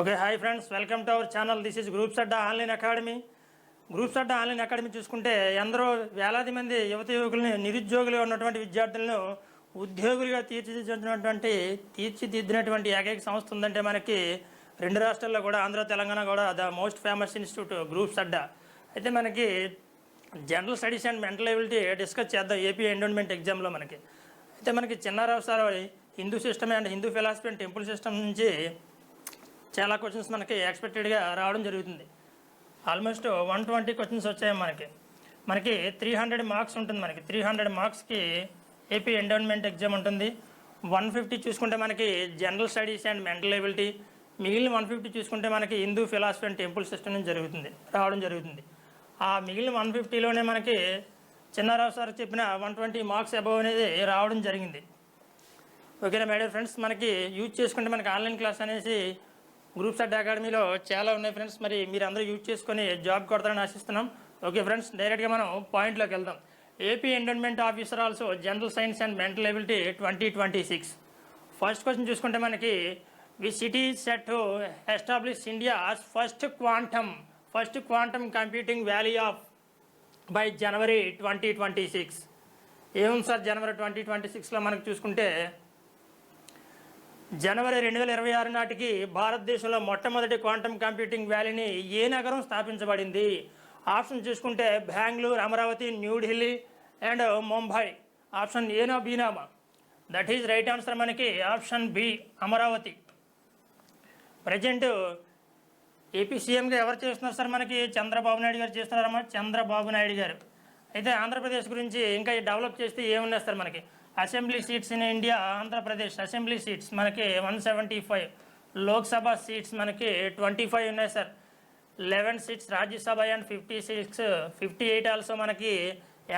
Okay hi friends, welcome to our channel. This is groups Adda online academy. Groups Adda online academy చూసుకుంటే ఎందరో వేలాది మంది యువత యువకుల్ని, నిరుద్యోగులుగా ఉన్నటువంటి విద్యార్థులను ఉద్యోగులుగా తీర్చిదిద్దినటువంటి ఏకైక సంస్థ ఉందంటే మనకి రెండు రాష్ట్రాల్లో కూడా, ఆంధ్ర తెలంగాణ కూడా the most famous institute groups అడ్డా. అయితే మనకి general studies and mental ability discuss చేద్దాం ఏపీ ఎండోన్మెంట్ ఎగ్జామ్లో. అయితే మనకి Chinnarao sir Hindu system and Hindu philosophy and temple system నుంచి చాలా క్వశ్చన్స్ మనకి ఎక్స్పెక్టెడ్గా రావడం జరుగుతుంది. ఆల్మోస్ట్ 120 క్వశ్చన్స్ వచ్చాయి. మనకి 300 మార్క్స్ ఉంటుంది. మనకి 300 మార్క్స్కి ఏపీ ఎండోన్మెంట్ ఎగ్జామ్ ఉంటుంది. 150 చూసుకుంటే మనకి general studies and mental ability, మిగిలిన 150 చూసుకుంటే మనకి Hindu philosophy and temple system నుంచి రావడం జరుగుతుంది. ఆ మిగిలిన 150లోనే మనకి చిన్నారావు సార్ చెప్పిన 120 మార్క్స్ అబవ్ అనేది రావడం జరిగింది. ఓకేనా మై డియర్ ఫ్రెండ్స్, మనకి యూజ్ చేసుకుంటే మనకి ఆన్లైన్ క్లాస్ అనేసి గ్రూప్స్ అడ్డా అకాడమీలో చాలా ఉన్నాయి ఫ్రెండ్స్. మరి మీరు అందరూ యూజ్ చేసుకొని జాబ్ కొడతారని ఆశిస్తున్నాం. ఓకే ఫ్రెండ్స్, డైరెక్ట్గా మనం పాయింట్లోకి వెళ్దాం. AP endowment officer also general science and mental ability 2026. First question చూసుకుంటే మనకి V city set to establish India's first quantum computing valley of by January 2026. ఏముంది సార్ జనవరి 2026లో మనకు చూసుకుంటే జనవరి 2026 నాటికి భారతదేశంలో మొట్టమొదటి క్వాంటమ్ కంప్యూటింగ్ వ్యాలీని ఏ నగరం స్థాపించబడింది? ఆప్షన్ చూసుకుంటే బెంగళూరు, అమరావతి, న్యూఢిల్లీ అండ్ ముంబై. ఆప్షన్ ఏనా బీనామా? దట్ ఈజ్ రైట్ ఆన్సర్ మనకి option B, Amaravati. Present AP సీఎంగా ఎవరు చేస్తున్నారు సార్? మనకి చంద్రబాబు నాయుడు గారు చేస్తున్నారమ్మా, చంద్రబాబు నాయుడు గారు. అయితే ఆంధ్రప్రదేశ్ గురించి ఇంకా డెవలప్ చేస్తే ఏమున్నాయి సార్? మనకి assembly seats in India, Andhra Pradesh assembly seats మనకి 175, లోక్సభ సీట్స్ మనకి 25 ఉన్నాయి sir. 11 seats Rajya Sabha and 58 also మనకి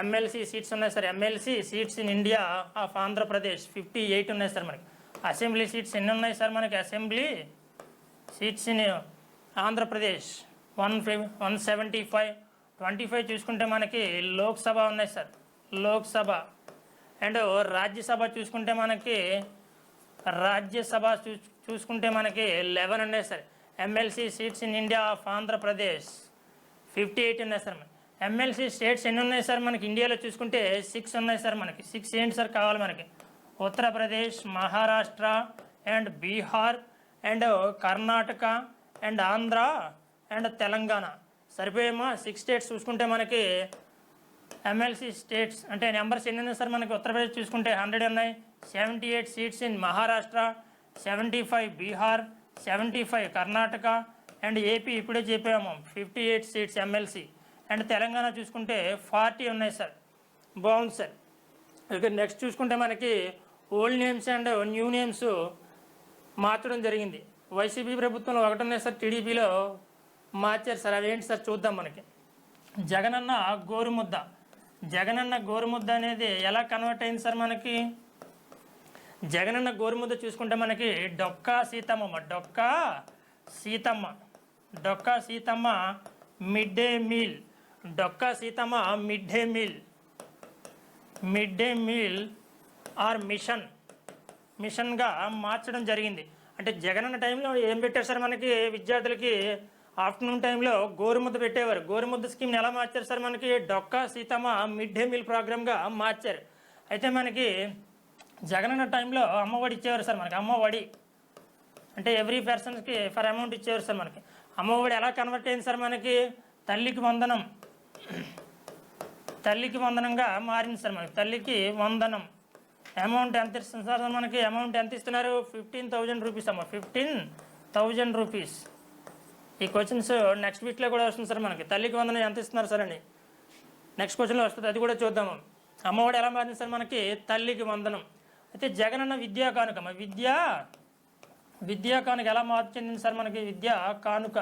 ఎమ్మెల్సీ సీట్స్ ఉన్నాయి sir. MLC seats in India of Andhra Pradesh 58 ఉన్నాయి సార్. మనకి అసెంబ్లీ సీట్స్ ఎన్ని ఉన్నాయి సార్? మనకి అసెంబ్లీ సీట్స్ ఇన్ ఆంధ్రప్రదేశ్ 175. 25 చూసుకుంటే మనకి లోక్సభ ఉన్నాయి సార్, లోక్సభ. అండ్ రాజ్యసభ చూసుకుంటే మనకి 11 ఉన్నాయి sir. MLC seats in India of Andhra Pradesh 58 ఉన్నాయి సార్. ఎమ్మెల్సీ స్టేట్స్ ఎన్ని ఉన్నాయి సార్? మనకి ఇండియాలో చూసుకుంటే 6 ఉన్నాయి సార్. మనకి 6 ఏంటి సార్ కావాలి మనకి? Uttar Pradesh, Maharashtra and Bihar and Karnataka and Andhra and Telangana. సరిపోయేమో 6 స్టేట్స్ చూసుకుంటే మనకి ఎమ్మెల్సీ స్టేట్స్ అంటే నెంబర్స్ ఎన్ని ఉన్నాయి సార్? మనకి ఉత్తరప్రదేశ్ చూసుకుంటే 100 ఉన్నాయి. 78 seats in Maharashtra, 75 Bihar, 75 Karnataka and AP ఇప్పుడే చెప్పాము 58 సీట్స్ ఎమ్మెల్సీ. అండ్ తెలంగాణ చూసుకుంటే 40 ఉన్నాయి సార్. బాగుంది సార్. ఇక నెక్స్ట్ చూసుకుంటే మనకి old names and new names మార్చడం జరిగింది. వైసీపీ ప్రభుత్వంలో 1 ఉన్నాయి సార్, టీడీపీలో మార్చారు సార్. అవేంటి సార్ చూద్దాం. మనకి జగనన్న గోరుముద్ద అనేది ఎలా కన్వర్ట్ అయింది సార్? మనకి జగనన్న గోరుముద్ద చూసుకుంటే మనకి Dokka Seethamma mid day meal, mid day meal are మిషన్గా మార్చడం జరిగింది. అంటే జగనన్న టైంలో ఏం పెట్టారు సార్? మనకి విద్యార్థులకి ఆఫ్టర్నూన్ టైంలో గోరుముద్ద పెట్టేవారు. గోరుముద్ద స్కీమ్ని ఎలా మార్చారు సార్? మనకి Dokka Seethamma mid day meal ప్రోగ్రామ్గా మార్చారు. అయితే మనకి జగనన్న టైంలో అమ్మఒడి ఇచ్చేవారు సార్. మనకి అమ్మఒడి అంటే ఎవ్రీ పర్సన్కి ఫర్ అమౌంట్ ఇచ్చేవారు సార్. మనకి అమ్మఒడి ఎలా కన్వర్ట్ అయింది సార్? మనకి తల్లికి వందనంగా మారింది సార్. మనకి తల్లికి వందనం. అమౌంట్ ఎంత ఇస్తుంది సార్? మనకి అమౌంట్ ఎంత ఇస్తున్నారు? 15,000 రూపీస్ అమ్మ, 15,000 రూపీస్. ఈ క్వశ్చన్స్ నెక్స్ట్ వీక్లో కూడా వస్తుంది సార్. మనకి తల్లికి వందనం ఎంత ఇస్తున్నారు సార్ అని నెక్స్ట్ క్వశ్చన్లో వస్తుంది, అది కూడా చూద్దాము. అమ్మఒడి ఎలా మారింది సార్? మనకి తల్లికి వందనం. అయితే జగనన్న విద్యా కానుక, విద్యా కానుక ఎలా మార్పు చెందింది సార్? మనకి విద్యా కానుక,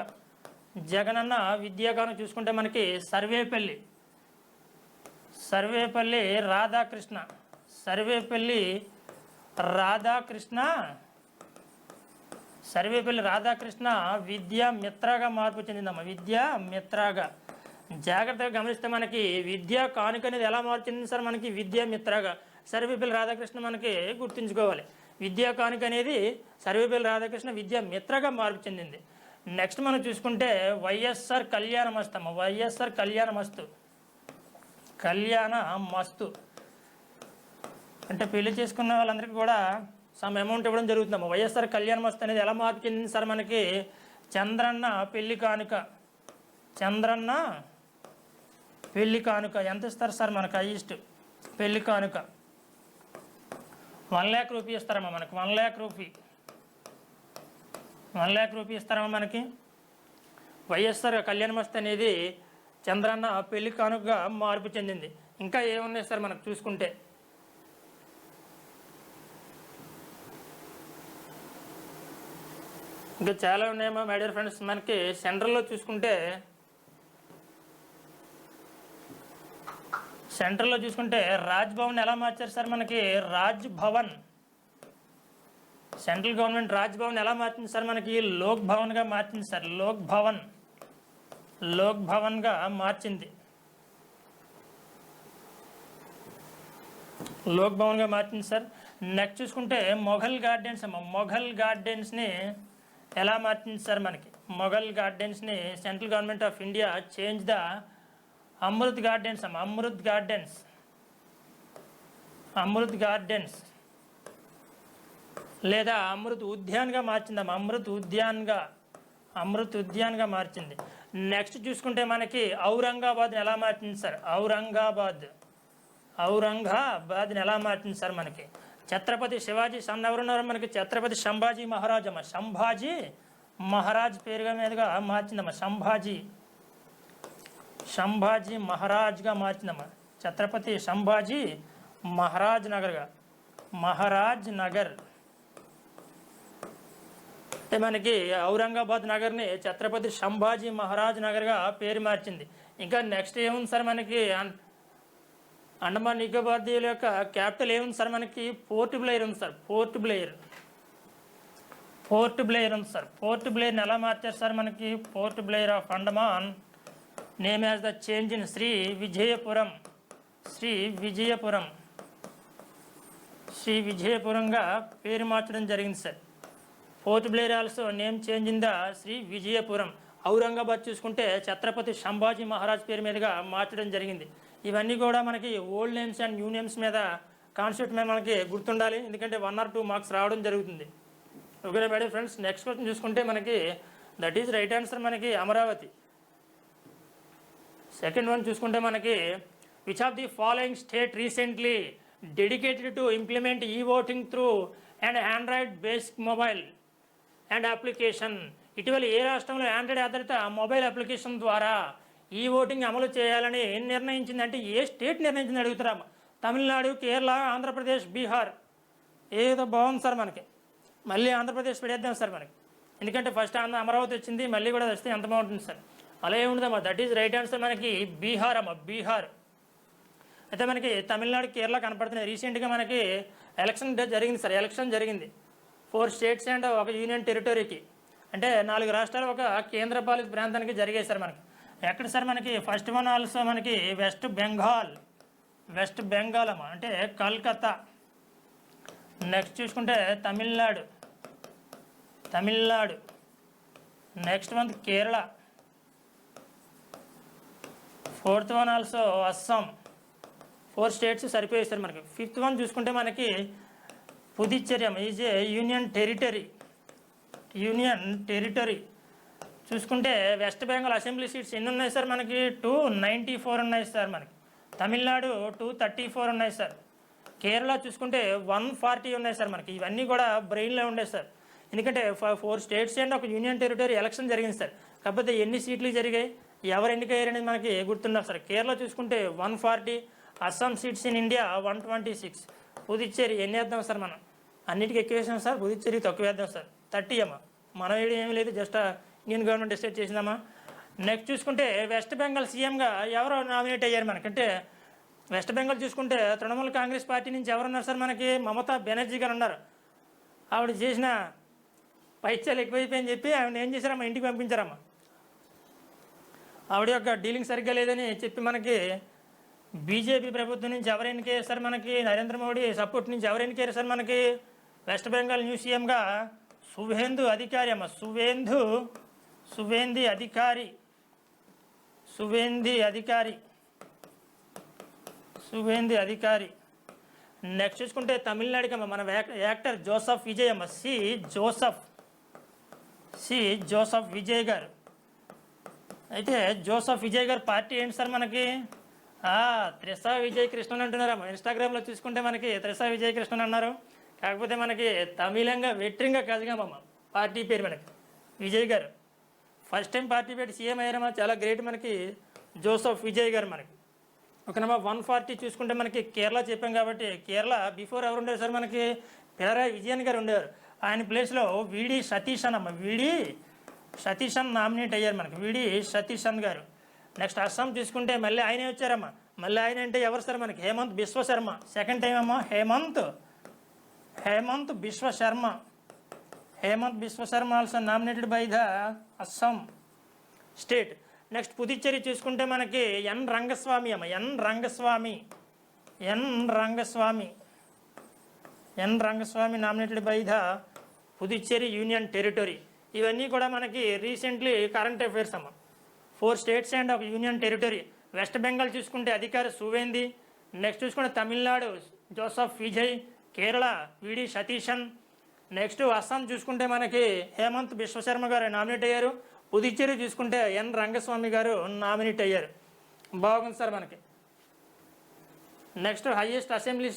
జగనన్న విద్యా కానుక చూసుకుంటే మనకి సర్వేపల్లి రాధాకృష్ణ విద్యా మిత్రగా మార్పు చెందిందమ్మా, విద్యా మిత్రగా. జాగ్రత్తగా గమనిస్తే మనకి విద్యా కానుక అనేది ఎలా మార్పు చెందింది సార్? మనకి విద్యా మిత్రగా. సర్వేపల్లి రాధాకృష్ణ మనకి గుర్తుంచుకోవాలి. విద్యా కానుక అనేది సర్వేపల్లి రాధాకృష్ణ విద్యా మిత్రగా మార్పు చెందింది. నెక్స్ట్ మనం చూసుకుంటే వైఎస్ఆర్ కళ్యాణ మస్తు. వైఎస్ఆర్ కళ్యాణ మస్తు, కళ్యాణ మస్తు అంటే పెళ్లి చేసుకున్న వాళ్ళందరికీ కూడా సమ్ అమౌంట్ ఇవ్వడం జరుగుతుందమ్మా. వైఎస్ఆర్ కళ్యాణ మస్తు అనేది ఎలా మార్పు చెందింది సార్ మనకి? చంద్రన్న పెళ్లి కానుక, చంద్రన్న పెళ్లి కానుక ఎంత ఇస్తారు సార్ మనకు? హైయెస్ట్ పెళ్లి కానుక 1 lakh రూపీ ఇస్తారమ్మా మనకు. 1 lakh రూపీ, 1 lakh రూపీ ఇస్తారమ్మా మనకి. వైఎస్ఆర్ కళ్యాణ మస్తు అనేది చంద్రన్న పెళ్లి కానుకగా మార్పు చెందింది. ఇంకా ఏమున్నాయి సార్ మనకు చూసుకుంటే? ఇంకా చాలా ఉన్నాయమ్మా మై డియర్ ఫ్రెండ్స్. మనకి సెంట్రల్లో చూసుకుంటే, సెంట్రల్లో చూసుకుంటే రాజ్ భవన్ ఎలా మార్చారు సార్ మనకి? రాజ్ భవన్, సెంట్రల్ గవర్నమెంట్ రాజ్ భవన్ ఎలా మార్చింది సార్ మనకి? లోక్ భవన్గా మార్చింది సార్. లోక్ భవన్, లోక్ భవన్గా మార్చింది. లోక్ భవన్గా మార్చింది సార్. నెక్స్ట్ చూసుకుంటే మొఘల్ గార్డెన్స్ అమ్మ. మొఘల్ గార్డెన్స్ని ఎలా మార్చింది సార్ మనకి? మొఘల్ గార్డెన్స్ని central government of India change the Amrit gardens అమ్మ. అమృత్ గార్డెన్స్, అమృత్ గార్డెన్స్ లేదా అమృత్ ఉద్యాన్గా మార్చిందమ్మా. అమృత్ ఉద్యాన్గా, అమృత్ ఉద్యాన్గా మార్చింది. నెక్స్ట్ చూసుకుంటే మనకి ఔరంగాబాద్ని ఎలా మార్చింది సార్? ఔరంగాబాద్, ఔరంగాబాద్ని ఎలా మార్చింది సార్ మనకి? ఛత్రపతి శివాజీ సన్ ఎవరున్నారు మనకి? ఛత్రపతి సంభాజీ మహారాజ్ అమ్మ. సంభాజీ మహారాజ్ పేరుగా మీదుగా మార్చిందమ్మా. సంభాజీ, సంభాజీ మహారాజ్గా మార్చిందమ్మా. ఛత్రపతి సంభాజీ మహారాజ్ నగర్గా, మహారాజ్ నగర్ అంటే మనకి ఔరంగాబాద్ నగర్ని ఛత్రపతి సంభాజీ మహారాజ్ నగర్గా పేరు మార్చింది. ఇంకా నెక్స్ట్ ఏముంది సార్ మనకి? అండమాన్ నికోబార్ దీవుల యొక్క క్యాపిటల్ ఏముంది సార్ మనకి? పోర్ట్ బ్లెయిర్ ఉంది సార్. పోర్ట్ బ్లెయిర్, పోర్ట్ బ్లెయిర్ ఉంది సార్. పోర్ట్ బ్లెయిర్ని ఎలా మార్చారు సార్ మనకి? Port Blair of Andaman name as the change in Shri Vijayapuram, Shri Vijayapuram, Shri విజయపురంగా పేరు మార్చడం జరిగింది sir. Port Blair also name change in the Shri Vijayapuram. Aurangabad చూసుకుంటే ఛత్రపతి సంభాజీ మహారాజ్ పేరు మీదుగా మార్చడం జరిగింది. ఇవన్నీ కూడా మనకి old names and new names మీద కాన్సెప్ట్ మీద మనకి గుర్తుండాలి, ఎందుకంటే 1 or 2 మార్క్స్ రావడం జరుగుతుంది. Okay madam friends. Next question చూసుకుంటే మనకి దట్ ఈజ్ రైట్ ఆన్సర్ మనకి అమరావతి. సెకండ్ వన్ చూసుకుంటే మనకి which of the following state recently dedicated to implement e voting through and Android based mobile and application. ఇటీవల ఏ రాష్ట్రంలో ఆండ్రాయిడ్ ఆధారిత మొబైల్ అప్లికేషన్ ద్వారా ఈ ఓటింగ్ అమలు చేయాలని నిర్ణయించింది? అంటే ఏ స్టేట్ నిర్ణయించింది అడుగుతారా? తమిళనాడు, కేరళ, ఆంధ్రప్రదేశ్, బీహార్. ఏదో బాగుంది సార్ మనకి. మళ్ళీ ఆంధ్రప్రదేశ్ పెడేద్దాం సార్ మనకి, ఎందుకంటే ఫస్ట్ అమరావతి వచ్చింది, మళ్ళీ కూడా వస్తే ఎంత బాగుంటుంది సార్. అలా ఏముండదమ్మా. దట్ ఈజ్ రైట్ ఆన్సర్ మనకి బీహార్ అమ్మ. బీహార్. అయితే మనకి తమిళనాడు, కేరళ కనపడుతున్నాయి. రీసెంట్గా మనకి ఎలక్షన్ జరిగింది సార్. ఎలక్షన్ జరిగింది 4 స్టేట్స్ అండ్ 1 యూనియన్ టెరిటరీకి, అంటే 4 రాష్ట్రాలు 1 కేంద్రపాలిత ప్రాంతానికి జరిగాయి సార్ మనకి. ఎక్కడ సార్ మనకి? ఫస్ట్ వన్ ఆల్సో మనకి వెస్ట్ బెంగాల్, వెస్ట్ బెంగాల్ అమ్మ, అంటే కల్కత్తా. నెక్స్ట్ చూసుకుంటే Tamil Nadu, Tamil Nadu. Next one Kerala. 4th one also Assam. 4 states సరిపోయాయి సార్ మనకి. 5th వన్ చూసుకుంటే మనకి పుదుచ్చేరి అమ్మ. Is a union territory, union territory. చూసుకుంటే వెస్ట్ బెంగాల్ అసెంబ్లీ సీట్స్ ఎన్ని ఉన్నాయి సార్ మనకి? 294 ఉన్నాయి సార్ మనకి. తమిళనాడు 234 ఉన్నాయి సార్. కేరళ చూసుకుంటే 140 ఉన్నాయి సార్ మనకి. ఇవన్నీ కూడా బ్రెయిన్లో ఉండే సార్, ఎందుకంటే 4 states and 1 union territory election జరిగింది సార్. కాకపోతే ఎన్ని సీట్లు జరిగాయి, ఎవరు ఎన్నికయ్యారు అనేది మనకి గుర్తున్నారు సార్. కేరళ చూసుకుంటే 140, Assam seats in India 126. Puducherry ఎన్ని వేద్దాం సార్ మనం? అన్నిటికీ ఎక్కువ వేసాం సార్, పుదుచ్చేరి తక్కువ వేద్దాం సార్. 30 అమ్మా. మనం ఏమీ లేదు, జస్ట్ ఇండియన్ గవర్నమెంట్ డిసైడ్ చేసిందమ్మా. నెక్స్ట్ చూసుకుంటే వెస్ట్ బెంగాల్ సీఎంగా ఎవరు నామినేట్ అయ్యారు మనకంటే, వెస్ట్ బెంగాల్ చూసుకుంటే తృణమూల్ కాంగ్రెస్ పార్టీ నుంచి ఎవరున్నారు సార్ మనకి? మమతా బెనర్జీ గారు ఉన్నారు. ఆవిడ చేసిన పైత్యాలు ఎక్కువైపోయని చెప్పి ఆవిడ ఏం చేశారమ్మా? ఇంటికి పంపించారమ్మా. ఆవిడ యొక్క డీలింగ్ సరిగ్గా లేదని చెప్పి మనకి బీజేపీ ప్రభుత్వం నుంచి ఎవరు ఎన్నికయ్యారు సార్ మనకి? నరేంద్ర మోడీ సపోర్ట్ నుంచి ఎవరు ఎన్నికయ్యారు సార్ మనకి? వెస్ట్ బెంగాల్ న్యూ సీఎంగా శుభేందు అధికారి అమ్మ, శుభేంది అధికారి, శుభేంది అధికారి. నెక్స్ట్ చూసుకుంటే తమిళనాడుకి అమ్మ మన యాక్టర్ జోసఫ్ విజయ్ అమ్మ, జోసఫ్ విజయ్ గారు. అయితే జోసఫ్ విజయ్ గారు పార్టీ ఏంటి సార్ మనకి? త్రిషా విజయ్ కృష్ణన్ అంటున్నారమ్మ. ఇన్స్టాగ్రామ్లో చూసుకుంటే మనకి త్రిషా విజయ్ కృష్ణన్ అన్నారు, కాకపోతే మనకి తమిళంగా వెట్రింగా కజగామమ్మ పార్టీ పేరు మనకి విజయ్ గారు. ఫస్ట్ టైం పార్టీ పెట్టి సీఎం అయ్యారమ్మా, చాలా గ్రేట్ మనకి జోసఫ్ విజయ్ గారు మనకి. ఓకేనమ్మా. 140 చూసుకుంటే మనకి కేరళ చెప్పాం కాబట్టి, కేరళ బిఫోర్ ఎవరు ఉండేవారు సార్ మనకి? పినరాయి విజయన్ గారు ఉండేవారు. ఆయన ప్లేస్లో విడి సతీశన్ అమ్మ, సతీశన్ నామినేట్ అయ్యారు మనకి, సతీశన్ గారు. నెక్స్ట్ అస్సాం చూసుకుంటే మళ్ళీ ఆయనే వచ్చారమ్మా. మళ్ళీ ఆయన అంటే ఎవరు సార్ మనకి? హేమంత్ బిశ్వ శర్మ. సెకండ్ టైం అమ్మా Hemant Biswa Sarma also nominated by the Assam state. Next Puducherry చూసుకుంటే మనకి ఎన్ రంగస్వామి అమ్మ, N Rangaswamy nominated by the Puducherry union territory. ఇవన్నీ కూడా మనకి రీసెంట్లీ కరెంట్ అఫైర్స్ అమ్మ. 4 స్టేట్స్ అండ్ ఒక యూనియన్ టెరిటరీ. వెస్ట్ బెంగాల్ చూసుకుంటే అధికారి సువేంది. నెక్స్ట్ చూసుకుంటే తమిళనాడు జోసఫ్ విజయ్, కేరళ విడి సతీశన్. నెక్స్ట్ అస్సాం చూసుకుంటే మనకి హేమంత్ బిశ్వశర్మ గారు నామినేట్ అయ్యారు. పుదుచ్చేరి చూసుకుంటే ఎన్ రంగస్వామి గారు నామినేట్ అయ్యారు. బాగుంది సార్ మనకి. నెక్స్ట్ హైయెస్ట్ అసెంబ్లీ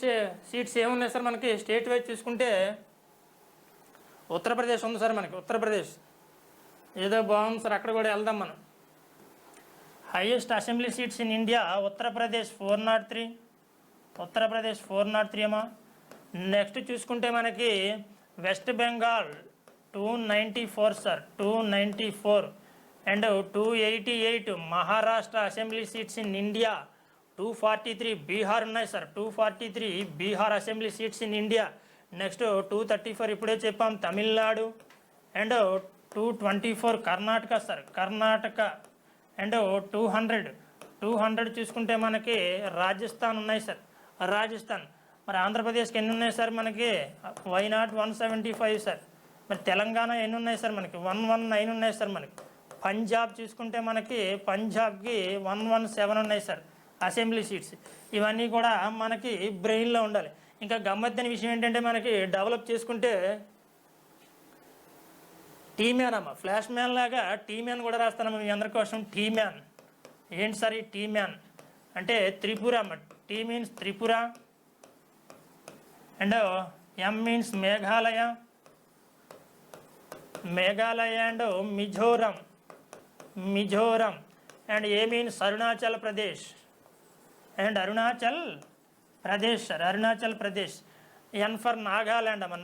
సీట్స్ ఏమున్నాయి సార్ మనకి? స్టేట్ వైజ్ చూసుకుంటే ఉత్తరప్రదేశ్ ఉంది సార్ మనకి. ఉత్తరప్రదేశ్ ఏదో బాగుంది సార్, అక్కడ కూడా వెళ్దాం మనం. Highest assembly seats in India Uttar Pradesh 403 అమ్మా. నెక్స్ట్ చూసుకుంటే మనకి West Bengal 294 sir, 294 and 288. Maharashtra assembly seats in India 243. Bihar ఉన్నాయి sir, 243 Bihar assembly seats in India. Next 234 ఇప్పుడే చెప్పాం Tamil Nadu. And 224 Karnataka sir, and 200 చూసుకుంటే మనకి రాజస్థాన్ ఉన్నాయి సార్, రాజస్థాన్. మరి ఆంధ్రప్రదేశ్కి ఎన్ని ఉన్నాయి సార్ మనకి? Why not 175 sir. మరి తెలంగాణ ఎన్ని ఉన్నాయి సార్ మనకి? 119 ఉన్నాయి సార్ మనకి. పంజాబ్ చూసుకుంటే మనకి పంజాబ్కి 117 ఉన్నాయి సార్ అసెంబ్లీ సీట్స్. ఇవన్నీ కూడా మనకి బ్రెయిన్లో ఉండాలి. ఇంకా గమ్మత్తైన విషయం ఏంటంటే మనకి డెవలప్ చేసుకుంటే టీమ్యాన్ అమ్మ, ఫ్లాష్ మ్యాన్ లాగా టీమ్యాన్ కూడా రాస్తానమ్మ మీ అందరి కోసం. టీమ్యాన్ ఏంటి సార్ ఈ టీమ్యాన్ అంటే? త్రిపుర అమ్మ. T means Tripura and M means Meghalaya and Mizoram and A means Arunachal Pradesh sir, Arunachal Pradesh. N for Nagaland అమ్మ,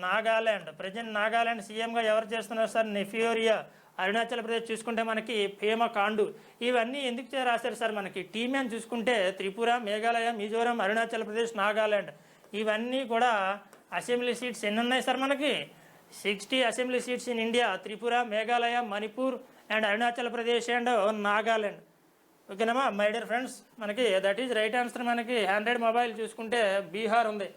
ప్రజెంట్ నాగాల్యాండ్ సీఎంగా ఎవరు చేస్తున్నారు సార్? నెఫ్యూరియా. అరుణాచల్ ప్రదేశ్ చూసుకుంటే మనకి పేమా ఖాండు. ఇవన్నీ ఎందుకు రాశారు సార్ మనకి? టీమ్యాన్ చూసుకుంటే త్రిపుర, మేఘాలయ, మిజోరం, అరుణాచల్ ప్రదేశ్, నాగాల్యాండ్. ఇవన్నీ కూడా అసెంబ్లీ సీట్స్ ఎన్ని ఉన్నాయి సార్ మనకి? 60 assembly seats in India. Tripura, Meghalaya, Manipur and Arunachal Pradesh and Nagaland. ఓకేనమ్మా మై డియర్ ఫ్రెండ్స్, మనకి దట్ ఈజ్ రైట్ ఆన్సర్. మనకి ఆండ్రాయిడ్ మొబైల్ చూసుకుంటే బీహార్ ఉంది.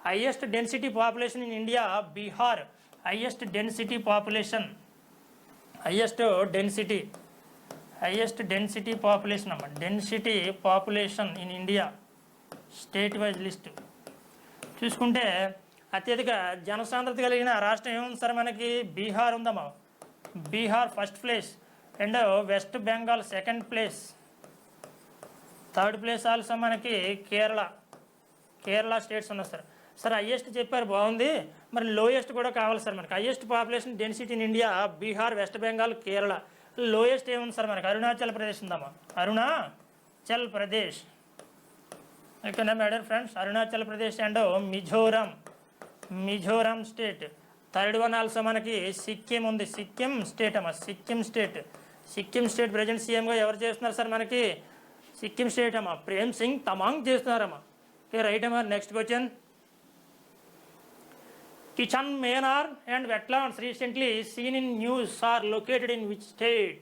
Highest density population in India Bihar. Highest density population అమ్మ, density population in India state wise list చూసుకుంటే అత్యధిక జనసాంద్రత కలిగిన రాష్ట్రం ఏముంది సార్ మనకి? బీహార్ ఉందమ్మా. Bihar first place and west Bengal second place. Third place also మనకి కేరళ స్టేట్స్ ఉన్నాయి సార్. హైయెస్ట్ చెప్పారు, బాగుంది. మరి లోయెస్ట్ కూడా కావాలి సార్ మనకి. Highest population density in India Bihar, west Bengal, Kerala. Lowest ఏముంది సార్ మనకి? అరుణాచల్ ప్రదేశ్ ఉందమ్మా, అరుణాచల్ ప్రదేశ్. ఓకేనా my dear friends? Arunachal Pradesh and Mizoram state. Third one also మనకి సిక్కిం ఉంది. సిక్కిం స్టేట్ అమ్మా, సిక్కిం స్టేట్ ప్రజెంట్ సీఎంగా ఎవరు చేస్తున్నారు సార్ మనకి? సిక్కిం స్టేట్ అమ్మా ప్రేమ్ సింగ్ తమాంగ్ చేస్తున్నారమ్మా. ఓకే రైట్ అమ్మా. Next question. Khichan Menar and wetlands recently seen in news are located in which state?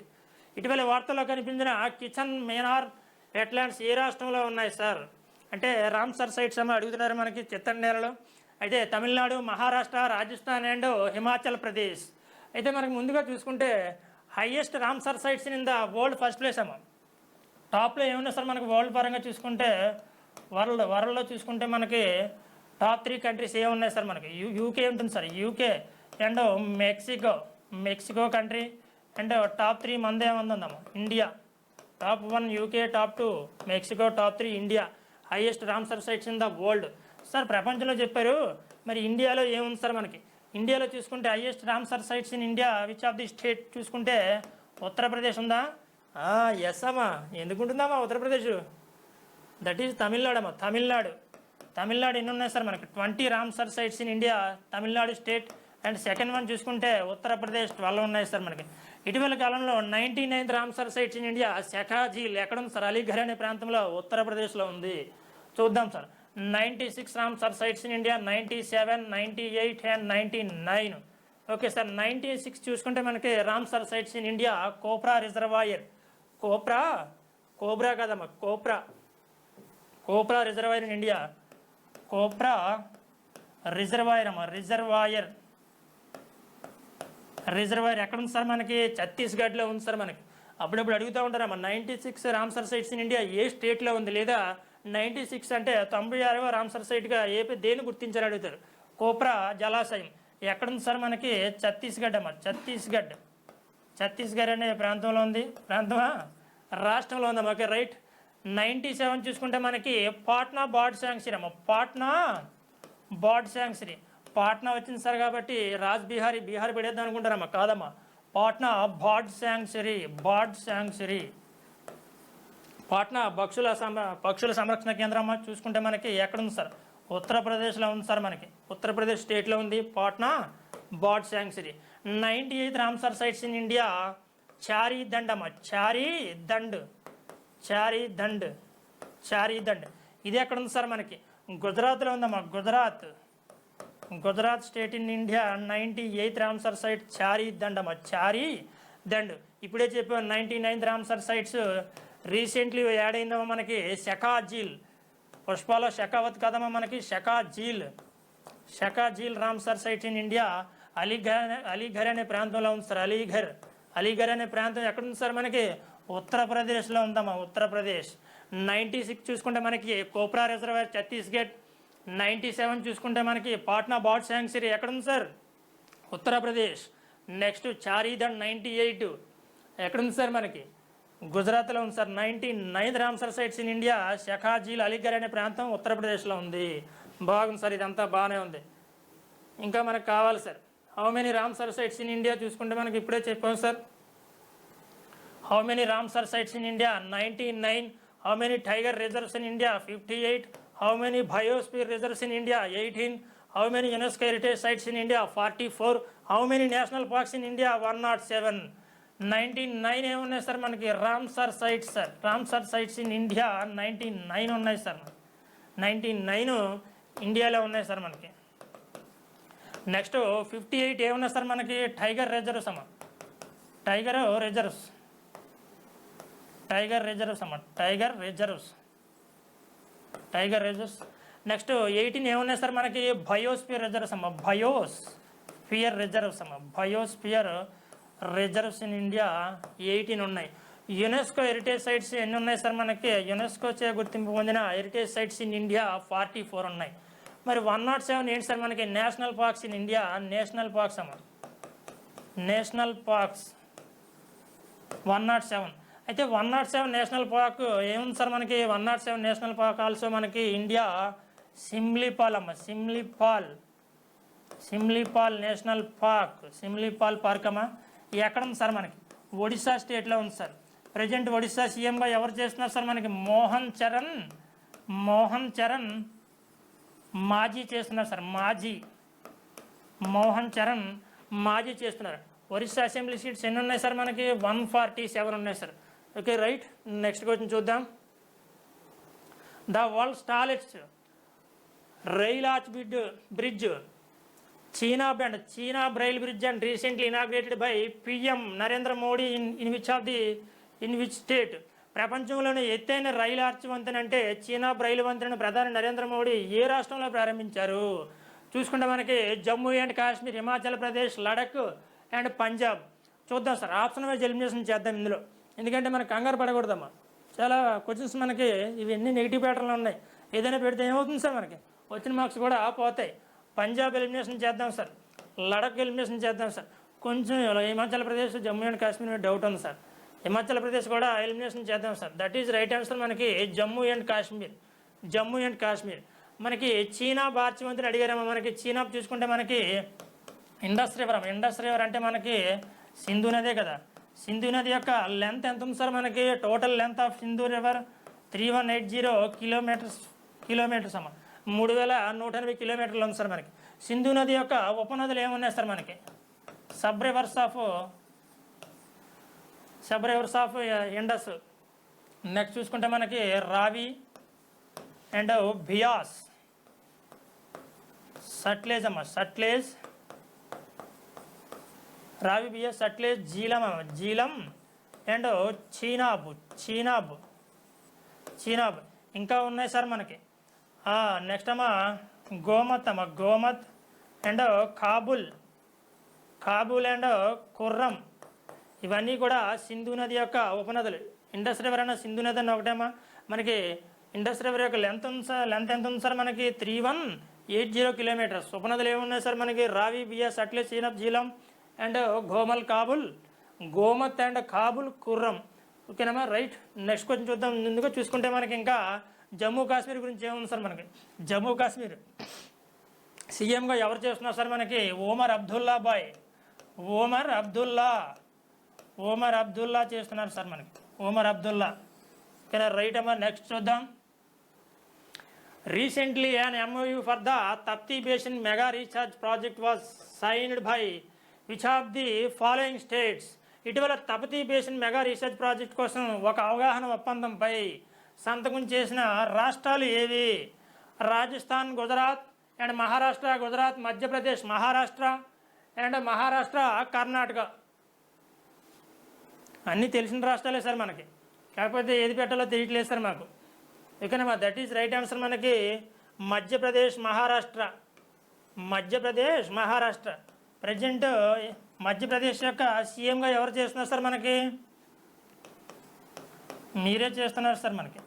ఇటీవల వార్తల్లో కనిపించిన కిచెన్ మేనార్ వెట్లాండ్స్ ఏ రాష్ట్రంలో ఉన్నాయి సార్? అంటే రామ్సర్ సైట్స్ అమ్మ అడుగుతున్నారు మనకి చిత్తడి నేలలో. అయితే తమిళనాడు, మహారాష్ట్ర, రాజస్థాన్ అండ్ హిమాచల్ ప్రదేశ్. అయితే మనకు ముందుగా చూసుకుంటే highest Ramsar sites in the world first place అమ్మ. టాప్లో ఏమున్నాయి సార్ మనకి వరల్డ్ పరంగా చూసుకుంటే, వరల్డ్లో చూసుకుంటే మనకి టాప్ 3 కంట్రీస్ ఏమున్నాయి సార్ మనకి? యూకే ఉంటుంది sir, UK and Mexico country and top 3 మంది ఏముందమ్మా? India. Top 1 UK, top 2 Mexico, top 3 India. Highest Ramsar sites in the world. Sir ప్రపంచంలో చెప్పారు, మరి ఇండియాలో ఏముంది సార్ మనకి? ఇండియాలో చూసుకుంటే highest Ramsar sites in India which of the state చూసుకుంటే ఉత్తరప్రదేశ్ ఉందా? ఎస్ అమ్మా. ఎందుకుంటుందమ్మా ఉత్తరప్రదేశ్? దట్ ఈజ్ తమిళనాడు అమ్మా. తమిళనాడు ఎన్ని ఉన్నాయి సార్ మనకి? 20 Ramsar sites in India, Tamil Nadu state. And second one చూసుకుంటే ఉత్తరప్రదేశ్ 12 ఉన్నాయి సార్ మనకి. ఇటీవల కాలంలో 99th Ramsar sites in India Shakha Jheel ఎక్కడుంది సార్? అలీఘర్ అనే ప్రాంతంలో ఉత్తరప్రదేశ్లో ఉంది. చూద్దాం sir. 96 Ramsar sites in India, 97, 98 and 99. Okay sir. 96 చూసుకుంటే మనకి Ramsar sites in India cobra reservoir. Cobra కదమ్మా, cobra reservoir in India. Cobra reservoir అమ్మా. రిజర్వాయర్ ఎక్కడ ఉంది సార్ మనకి? ఛత్తీస్గఢ్లో ఉంది సార్ మనకి. అప్పుడప్పుడు అడుగుతూ ఉంటారమ్మా, 96 రామ్సర్ సైట్స్ ఇన్ ఇండియా ఏ స్టేట్లో ఉంది, లేదా 96 అంటే 96వ రామ్సర్ సైట్గా ఏపీ దేన్ని గుర్తించారు అడుగుతారు. కోబ్రా జలాశయం ఎక్కడుంది సార్ మనకి? ఛత్తీస్గఢ్ అమ్మా. ఛత్తీస్గఢ్ అనే ప్రాంతంలో ఉంది. రాష్ట్రంలో ఉందమ్మా. Okay right. 97 చూసుకుంటే మనకి పాట్నా బర్డ్ శాంక్చురీ అమ్మ. పాట్నా వచ్చింది సార్ కాబట్టి బీహార్ పెడేద్దాం అనుకుంటారమ్మా. కాదమ్మా, పాట్నా బర్డ్ శాంక్చురీ. పాట్నా పక్షుల సంరక్షణ కేంద్రం అమ్మ. చూసుకుంటే మనకి ఎక్కడుంది సార్? ఉత్తరప్రదేశ్లో ఉంది సార్ మనకి. ఉత్తరప్రదేశ్ స్టేట్లో ఉంది Patna bird sanctuary. 98th Ramsar sites in India Charidand అమ్మ. చారీదండ్ ఇది ఎక్కడ ఉంది సార్ మనకి? గుజరాత్లో ఉందమ్మా. Gujarat state in India 98th Ramsar site Charidand అమ్మ. చారీదండ్. ఇప్పుడే చెప్పాను 99th Ramsar sites recently add అయిందమ్మా మనకి శఖా ఝీల్. పుష్పాలో షకావత్ కదమ్మా మనకి. Shakha Jheel Ramsar site in India Aligarh అనే ప్రాంతంలో ఉంది సార్. అలీఘర్ అనే ప్రాంతం ఎక్కడ ఉంది సార్ మనకి? ఉత్తరప్రదేశ్లో ఉందమ్మా. ఉత్తరప్రదేశ్. 96 చూసుకుంటే మనకి కోబ్రా రిజర్వాయర్ ఛత్తీస్గఢ్. 97 చూసుకుంటే మనకి పాట్నా బర్డ్ శాంక్చురీ ఎక్కడుంది సార్? ఉత్తరప్రదేశ్. నెక్స్ట్ చారీదండ్ 98 ఎక్కడుంది సార్ మనకి? గుజరాత్లో ఉంది sir. 99th Ramsar sites in India Shakha Jheel Aligarh అనే ప్రాంతం ఉత్తరప్రదేశ్లో ఉంది. బాగుంది సార్, ఇదంతా బాగానే ఉంది. ఇంకా మనకు కావాలి sir how many Ramsar sites in India చూసుకుంటే మనకి ఇప్పుడే చెప్పాం sir. How many Ramsar sites in India? 99. How many tiger reserves in India? 58. How many biosphere reserves in India? 18. How many UNESCO heritage sites in India? 44. How many national parks in India? 107. 99 ఏమున్నాయి sir మనకి? Ramsar sites sir. Ramsar sites in India 99 ఉన్నాయి sir. 99 ఇండియాలో ఉన్నాయి sir మనకి. Next 58 ఏమున్నాయి sir మనకి? Tiger reserves అమ్మ. Tiger reserves. Next 18 ఏమున్నాయి సార్ మనకి? బయోస్పియర్ రిజర్వ్స్ అమ్మ. బయోస్పియర్ రిజర్వ్స్ ఇన్ ఇండియా 18 ఉన్నాయి. యునెస్కో హెరిటేజ్ సైట్స్ ఎన్ని ఉన్నాయి సార్ మనకి? యునెస్కో చే గుర్తింపు పొందిన హెరిటేజ్ సైట్స్ ఇన్ ఇండియా 44 ఉన్నాయి. మరి 107 ఏంటి సార్ మనకి? National parks in India. National parks 107. అయితే 107 నేషనల్ పార్క్ ఏముంది సార్ మనకి? 107 నేషనల్ పార్క్ ఆల్సో మనకి ఇండియా సిమ్లీపాల్ అమ్మ. సిమ్లీపాల్ నేషనల్ పార్క్ అమ్మ. ఎక్కడ ఉంది సార్ మనకి? ఒడిశా స్టేట్లో ఉంది సార్. ప్రజెంట్ ఒడిశా సీఎంగా ఎవరు చేస్తున్నారు సార్ మనకి? మోహన్ చరణ్ మాజీ చేస్తున్నారు సార్. మోహన్ చరణ్ మాజీ చేస్తున్నారు. ఒరిస్సా అసెంబ్లీ సీట్స్ ఎన్ని ఉన్నాయి సార్ మనకి? 147 ఉన్నాయి sir. Okay right. Next question చూద్దాం. The world's tallest rail arch bridge Chenab rail bridge and recently inaugurated by PM Narendra Modi in which state? ప్రపంచంలోనే ఎత్తైన రైలు ఆర్చ్ వంతెన అంటే చీనా బ్రైల్ వంతెనను ప్రధాని నరేంద్ర మోడీ ఏ రాష్ట్రంలో ప్రారంభించారు? చూసుకుంటే మనకి జమ్మూ అండ్ కాశ్మీర్, హిమాచల్ ప్రదేశ్, లడఖ్ అండ్ పంజాబ్. చూద్దాం సార్, ఆప్షన్ వైజ్ ఎలిమినేషన్ చేద్దాం ఇందులో, ఎందుకంటే మనకు కంగారు పడకూడదమ్మా. చాలా క్వశ్చన్స్ మనకి ఇవన్నీ నెగిటివ్ ప్యాటర్న్లో ఉన్నాయి. ఏదైనా పెడితే ఏమవుతుంది సార్, మనకి వచ్చిన మార్క్స్ కూడా పోతాయి. పంజాబ్ ఎలిమినేషన్ చేద్దాం సార్, లడఖ్ ఎలిమినేషన్ చేద్దాం సార్. కొంచెం హిమాచల్ ప్రదేశ్, జమ్మూ అండ్ కాశ్మీర్ మీద డౌట్ ఉంది సార్. హిమాచల్ ప్రదేశ్ కూడా ఎలిమినేషన్ చేద్దాం sir. That is right answer మనకి జమ్మూ అండ్ కాశ్మీర్. జమ్మూ అండ్ కాశ్మీర్. మనకి చీనా బార్చివంతుని అడిగారేమో. మనకి చీనా చూసుకుంటే మనకి ఇండస్ రివర్. ఇండస్ రివర్ అంటే మనకి సింధు నదే కదా. సింధు నది యొక్క లెంత్ ఎంత ఉంది సార్ మనకి? Total length of Sindhu river 3180 kilometres అమ్మ. 3180 కిలోమీటర్లు ఉంది సార్ మనకి. సింధు నది యొక్క ఉపనదులు ఏమున్నాయి సార్ మనకి? Sub reverse of Indus. Next చూసుకుంటే మనకి రావి అండ్ బియాస్, సట్లేజ్ అమ్మ, సట్లేజ్, రావి, బియాస్, సట్లేజ్, జీలం అమ్మ, జీలం అండ్ చీనాబ్. ఇంకా ఉన్నాయి సార్ మనకి. నెక్స్ట్ అమ్మ గోమత్ అమ్మ, గోమత్ అండ్ కాబుల్ అండ్ ఖుర్రం. ఇవన్నీ కూడా సింధు నది యొక్క ఉపనదులు. ఇండస్ రివర్ అన్న సింధు నది అన్న ఒకటేమా. మనకి ఇండస్ రివర్ యొక్క లెంత్ ఎంత ఉంది సార్ మనకి? 3180 కిలోమీటర్స్. ఉపనదులు ఏమున్నాయి సార్ మనకి? రావి, బియాస్, సట్లేజ్, చీనాబ్, జీలం అండ్ గోమత్ అండ్ కాబుల్, ఖుర్రం. ఓకేనమ్మా, రైట్. నెక్స్ట్ క్వశ్చన్ చూద్దాం. ముందుగా చూసుకుంటే మనకి ఇంకా జమ్మూ కాశ్మీర్ గురించి ఏముంది సార్ మనకి? జమ్మూ కాశ్మీర్ సీఎంగా ఎవరు చేస్తున్నారు సార్ మనకి? ఒమర్ అబ్దుల్లా చేస్తున్నారు సార్ మనకి. ఒమర్ అబ్దుల్లా. ఓకేనా, రైట్ అమ్మా. నెక్స్ట్ చూద్దాం. Recently an MOU for the Tapti Basin mega recharge project was signed by which of the following states? ఇటీవల Tapti basin mega research project కోసం ఒక అవగాహన ఒప్పందంపై సంతకం చేసిన రాష్ట్రాలు ఏవి? రాజస్థాన్, గుజరాత్ అండ్ మహారాష్ట్ర. గుజరాత్, మధ్యప్రదేశ్, మహారాష్ట్ర అండ్ కర్ణాటక. అన్నీ తెలిసిన రాష్ట్రాలే సార్ మనకి, కాకపోతే ఏది పెట్టాలో తెలియట్లేదు సార్ మాకు. ఓకేనమ్మా, దట్ ఈజ్ రైట్ ఆన్సర్ మనకి మధ్యప్రదేశ్, మహారాష్ట్ర. ప్రజెంట్ మధ్యప్రదేశ్ యొక్క సీఎంగా ఎవరు చేస్తున్నారు సార్ మనకి? మీరే చేస్తున్నారు సార్ మనకి.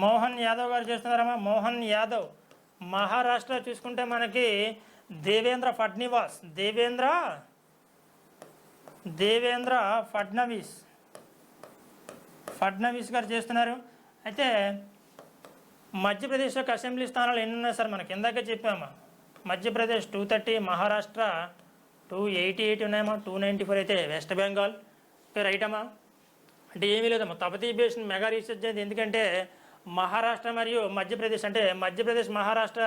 మోహన్ యాదవ్ గారు చేస్తున్నారమ్మా, మోహన్ యాదవ్. మహారాష్ట్ర చూసుకుంటే మనకి దేవేంద్ర ఫడ్నవీస్ గారు చేస్తున్నారు. అయితే మధ్యప్రదేశ్ యొక్క అసెంబ్లీ స్థానాలు ఎన్ని ఉన్నాయి సార్ మనకి? ఇందాక చెప్పామా, మధ్యప్రదేశ్ 230, మహారాష్ట్ర 288 ఉన్నాయమ్మా, 294 అయితే వెస్ట్ బెంగాల్. రైట్ అమ్మా. అంటే ఏమీ లేదమ్మా, తపతీ బేసిన్ మెగా రీసెర్చ్ అనేది ఎందుకంటే మహారాష్ట్ర మరియు మధ్యప్రదేశ్, అంటే మధ్యప్రదేశ్, మహారాష్ట్ర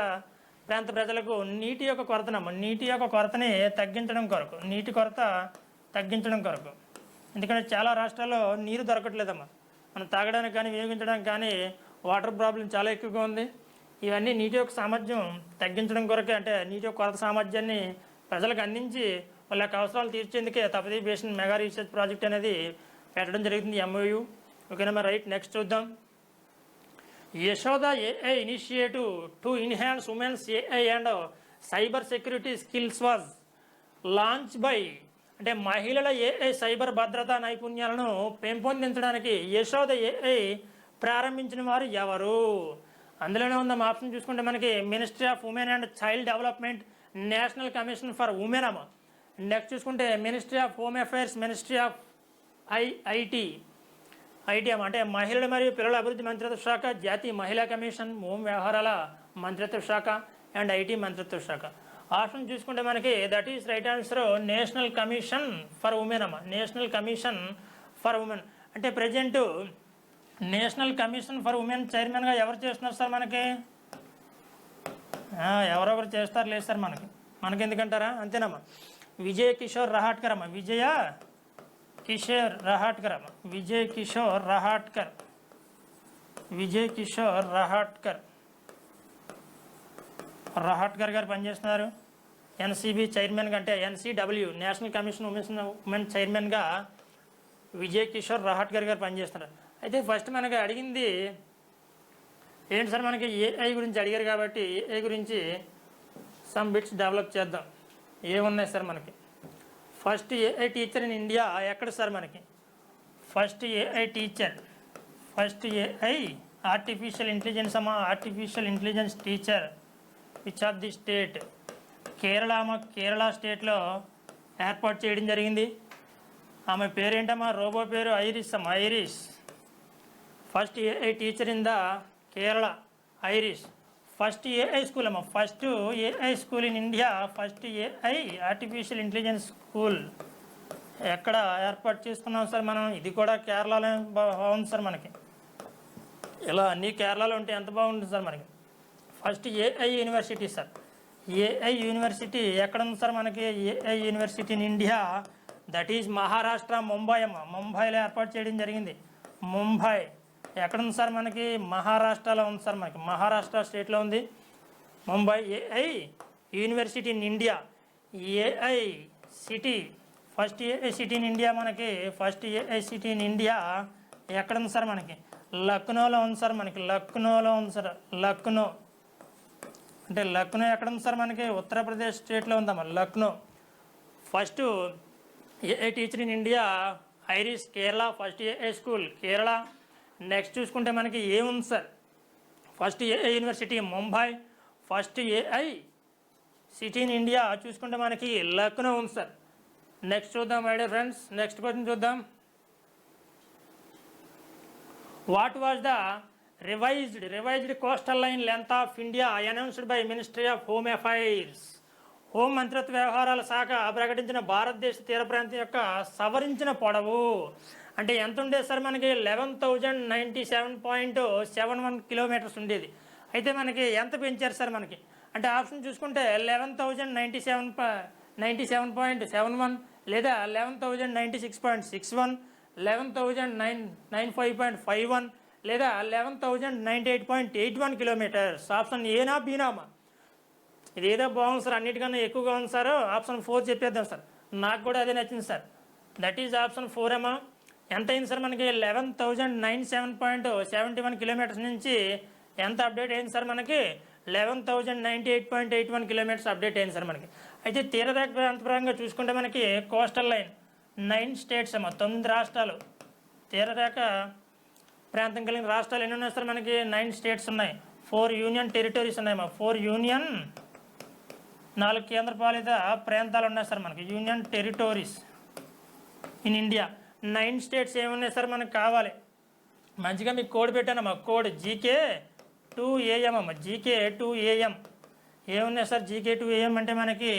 ప్రాంత ప్రజలకు నీటి యొక్క కొరతని తగ్గించడం కొరకు, ఎందుకంటే చాలా రాష్ట్రాల్లో నీరు దొరకట్లేదమ్మా. మనం తాగడానికి కానీ వినియోగించడానికి కానీ వాటర్ ప్రాబ్లం చాలా ఎక్కువగా ఉంది. ఇవన్నీ నీటి యొక్క సామర్థ్యం తగ్గించడం కొరకే, అంటే నీటి యొక్క కొరత సామర్థ్యాన్ని ప్రజలకు అందించి వాళ్ళ యొక్క అవసరాలు తీర్చేందుకే Tapti basin mega research project అనేది పెట్టడం జరుగుతుంది, MOU. ఓకేనా, రైట్. నెక్స్ట్ చూద్దాం. Yashoda AI initiative to enhance women's AI and cyber security skills was launch by. అంటే మహిళల AI సైబర్ భద్రతా నైపుణ్యాలను పెంపొందించడానికి యశోద AI ప్రారంభించిన వారు ఎవరు? అందులోనే ఉందాం ఆప్షన్ చూసుకుంటే మనకి ministry of women and child development, national commission for women అమ్మ. నెక్స్ట్ చూసుకుంటే ministry of home affairs, ministry of IT అమ్మ. అంటే మహిళల మరియు పిల్లల అభివృద్ధి మంత్రిత్వ శాఖ, జాతీయ మహిళా కమిషన్, హోం వ్యవహారాల మంత్రిత్వ శాఖ అండ్ ఐటీ మంత్రిత్వ శాఖ. ఆప్షన్ చూసుకుంటే మనకి that is right answer national commission for women అమ్మ. National commission for women. అంటే present national commission for women చైర్మన్గా ఎవరు చేస్తున్నారు సార్ మనకి? ఎవరొకరు చేస్తారు లేదు సార్ మనకి ఎందుకంటారా? అంతేనమ్మా, విజయ్ కిషోర్ రహాట్కర్ అమ్మ. విజయ్ కిషోర్ రహాట్కర్ గారు పనిచేస్తున్నారు NCB చైర్మన్గా. అంటే NCW నేషనల్ కమిషన్ ఉమెన్ చైర్మన్గా విజయ్ కిషోర్ రహాట్కర్ గారు పనిచేస్తున్నారు. అయితే ఫస్ట్ మనకి అడిగింది ఏంటి సార్, మనకి AI గురించి అడిగారు కాబట్టి AI గురించి సమ్ బిట్స్ డెవలప్ చేద్దాం. ఏమున్నాయి సార్ మనకి? First AI teacher in India ఎక్కడ సార్ మనకి? First AI teacher, first AI artificial intelligence అమ్మా, artificial intelligence teacher which of the state? Kerala అమ్మ, కేరళ స్టేట్లో ఏర్పాటు చేయడం జరిగింది. ఆమె పేరేంటమ్మా? రోబో పేరు ఐరిస్ అమ్మ, Iris. First AI teacher in the Kerala, Iris. First AI school అమ్మ, first AI school in India, first AI artificial intelligence school ఎక్కడ ఏర్పాటు చేసుకున్నాం సార్ మనం? ఇది కూడా కేరళలో బాగుంది సార్ మనకి. ఇలా అన్నీ కేరళలో ఉంటే ఎంత బాగుంటుంది సార్ మనకి. First AI university sir, AI university ఎక్కడ ఉంది సార్ మనకి? AI university in India, that is Maharashtra, Mumbai అమ్మ, ముంబైలో ఏర్పాటు చేయడం జరిగింది. ముంబై ఎక్కడ ఉంది సార్ మనకి? మహారాష్ట్రలో ఉంది సార్ మనకి, మహారాష్ట్ర స్టేట్లో ఉంది Mumbai. AI university in India, AI city, first AI city in India మనకి, first AI city in India ఎక్కడ ఉంది సార్ మనకి? లక్నోలో ఉంది సార్ మనకి, లక్నోలో ఉంది సార్. లక్నో అంటే లక్నో ఎక్కడ ఉంది సార్ మనకి? ఉత్తరప్రదేశ్ స్టేట్లో ఉందమ్మా Lucknow. First AI teacher in India Iris, Kerala. First AI school Kerala. Next చూసుకుంటే మనకి ఏముంది sir? First AI university Mumbai, first AI city in India చూసుకుంటే మనకి లక్నో ఉంది సార్. నెక్స్ట్ చూద్దాం my dear friends, next question చూద్దాం. What was the revised coastal line length of India announced by ministry of home affairs? Home మంత్రిత్వ వ్యవహారాల శాఖ ప్రకటించిన భారతదేశ తీర ప్రాంతం యొక్క సవరించిన పొడవు అంటే ఎంత ఉండేది సార్ మనకి? 11,097.71 కిలోమీటర్స్ ఉండేది. అయితే మనకి ఎంత పెంచారు సార్ మనకి? అంటే ఆప్షన్ చూసుకుంటే 11,097.71 లేదా 11,096.61, 11,095.51 లేదా 11,098.81 కిలోమీటర్స్. ఆప్షన్ ఏనా బీనామా? ఇది ఏదో బాగుంది సార్, అన్నిటికన్నా ఎక్కువగా ఉంది సార్. ఆప్షన్ 4 చెప్పేద్దాం సార్, నాకు కూడా అదే నచ్చింది సార్. దట్ ఈజ్ ఆప్షన్ 4 అమ్మా. ఎంత అయింది సార్ మనకి? 11,097.71 కిలోమీటర్స్ నుంచి ఎంత అప్డేట్ అయింది సార్ మనకి? 11,098.81 కిలోమీటర్స్ అప్డేట్ అయింది సార్ మనకి. అయితే తీరరేఖ ప్రాంతపరంగా చూసుకుంటే మనకి కోస్టల్ లైన్ 9 స్టేట్స్ అమ్మా, 9 రాష్ట్రాలు. తీరరేఖ ప్రాంతం కలిగిన రాష్ట్రాలు ఎన్ని ఉన్నాయి సార్ మనకి? 9 స్టేట్స్ ఉన్నాయి. 4 యూనియన్ టెరిటరీస్ ఉన్నాయమ్మా, 4 యూనియన్, 4 కేంద్రపాలిత ప్రాంతాలు ఉన్నాయి సార్ మనకి, union territories in India. 9 states ఏమున్నాయి సార్ మనకు కావాలి? మంచిగా మీకు కోడ్ పెట్టానమ్మా, కోడ్ GK2AM అమ్మ, GK2AM. ఏమున్నాయి సార్ GK2AM అంటే మనకి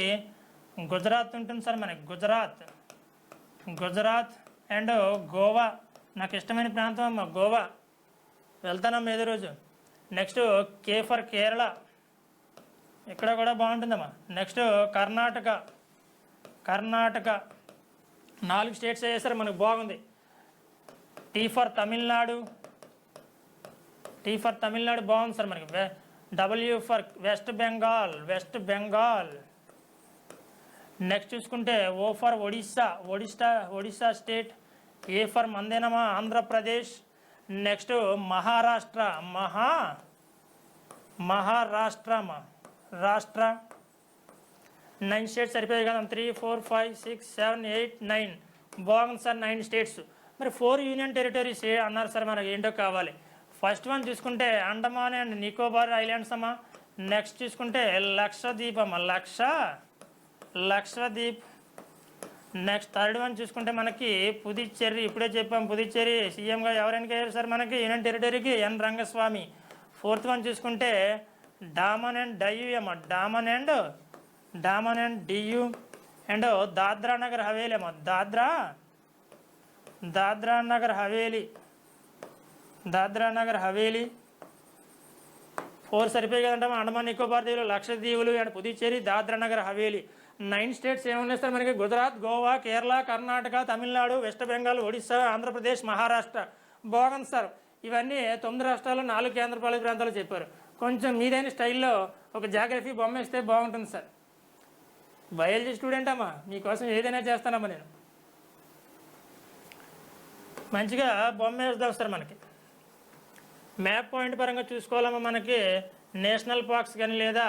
గుజరాత్ ఉంటుంది సార్ మనకి, గుజరాత్ అండ్ గోవా. నాకు ఇష్టమైన ప్రాంతం అమ్మ గోవా, వెళ్తానమ్మా ఏదో రోజు. నెక్స్ట్ K ఫర్ కేరళ, ఇక్కడ కూడా బాగుంటుందమ్మా. నెక్స్ట్ కర్ణాటక, 4 స్టేట్స్ అయ్యేసరి మనకు బాగుంది. T ఫర్ తమిళనాడు, బాగుంది సార్ మనకి. W for West Bengal. Next చూసుకుంటే O for Odisha state. A for మందేనమా ఆంధ్రప్రదేశ్. నెక్స్ట్ మహారాష్ట్ర, రాష్ట్ర. 9 స్టేట్స్ సరిపోయాయి కదా, 3, 4, 5, 6, 7, 8, 9. బాగుంది సార్ 9 స్టేట్స్. మరి 4 యూనియన్ టెరిటరీస్ అన్నారు సార్, మనకి ఏంటో కావాలి. ఫస్ట్ వన్ చూసుకుంటే అండమాన్ అండ్ నికోబార్ ఐలాండ్స్ అమ్మా. నెక్స్ట్ చూసుకుంటే లక్షద్వీప్ అమ్మ, లక్షద్వీప్. నెక్స్ట్ థర్డ్ వన్ చూసుకుంటే మనకి పుదుచ్చేరి, ఇప్పుడే చెప్పాం పుదుచ్చేరి సీఎంగా ఎవరు ఎన్నికయ్యారు సార్ మనకి యూనియన్ టెరిటరీకి? ఎన్ రంగస్వామి. ఫోర్త్ వన్ చూసుకుంటే డామన్ అండ్ డయ్యూ అమ్మ, డామన్ అండ్ డియూ. అండ్ దాద్రా నగర్ హవేలీ అమ్మ, దాద్రా నగర్ హవేలీ. 4 సరిపోయి కదంటే అండమాన్ నికోబార్ దీవులు, లక్షద్వీపులు అండ్ పుదుచ్చేరి, దాద్రా నగర్ హవేలీ. 9 స్టేట్స్ ఏమున్నాయి సార్ మనకి? గుజరాత్, గోవా, కేరళ, కర్ణాటక, తమిళనాడు, వెస్ట్ బెంగాల్, ఒడిస్సా, ఆంధ్రప్రదేశ్, మహారాష్ట్ర. బాగుంది సార్. ఇవన్నీ 9 రాష్ట్రాలు, 4 కేంద్రపాలిత ప్రాంతాలు చెప్పారు. కొంచెం మీదైన స్టైల్లో ఒక జాగ్రఫీ బొమ్మ వేస్తే బాగుంటుంది సార్. బయాలజీ స్టూడెంట్ అమ్మా, మీకోసం ఏదైనా చేస్తానమ్మా నేను. మంచిగా బొమ్మ వేద్దాం సార్ మనకి. మ్యాప్ పాయింట్ పరంగా చూసుకోవాలమ్మా మనకి నేషనల్ పార్క్స్ కానీ లేదా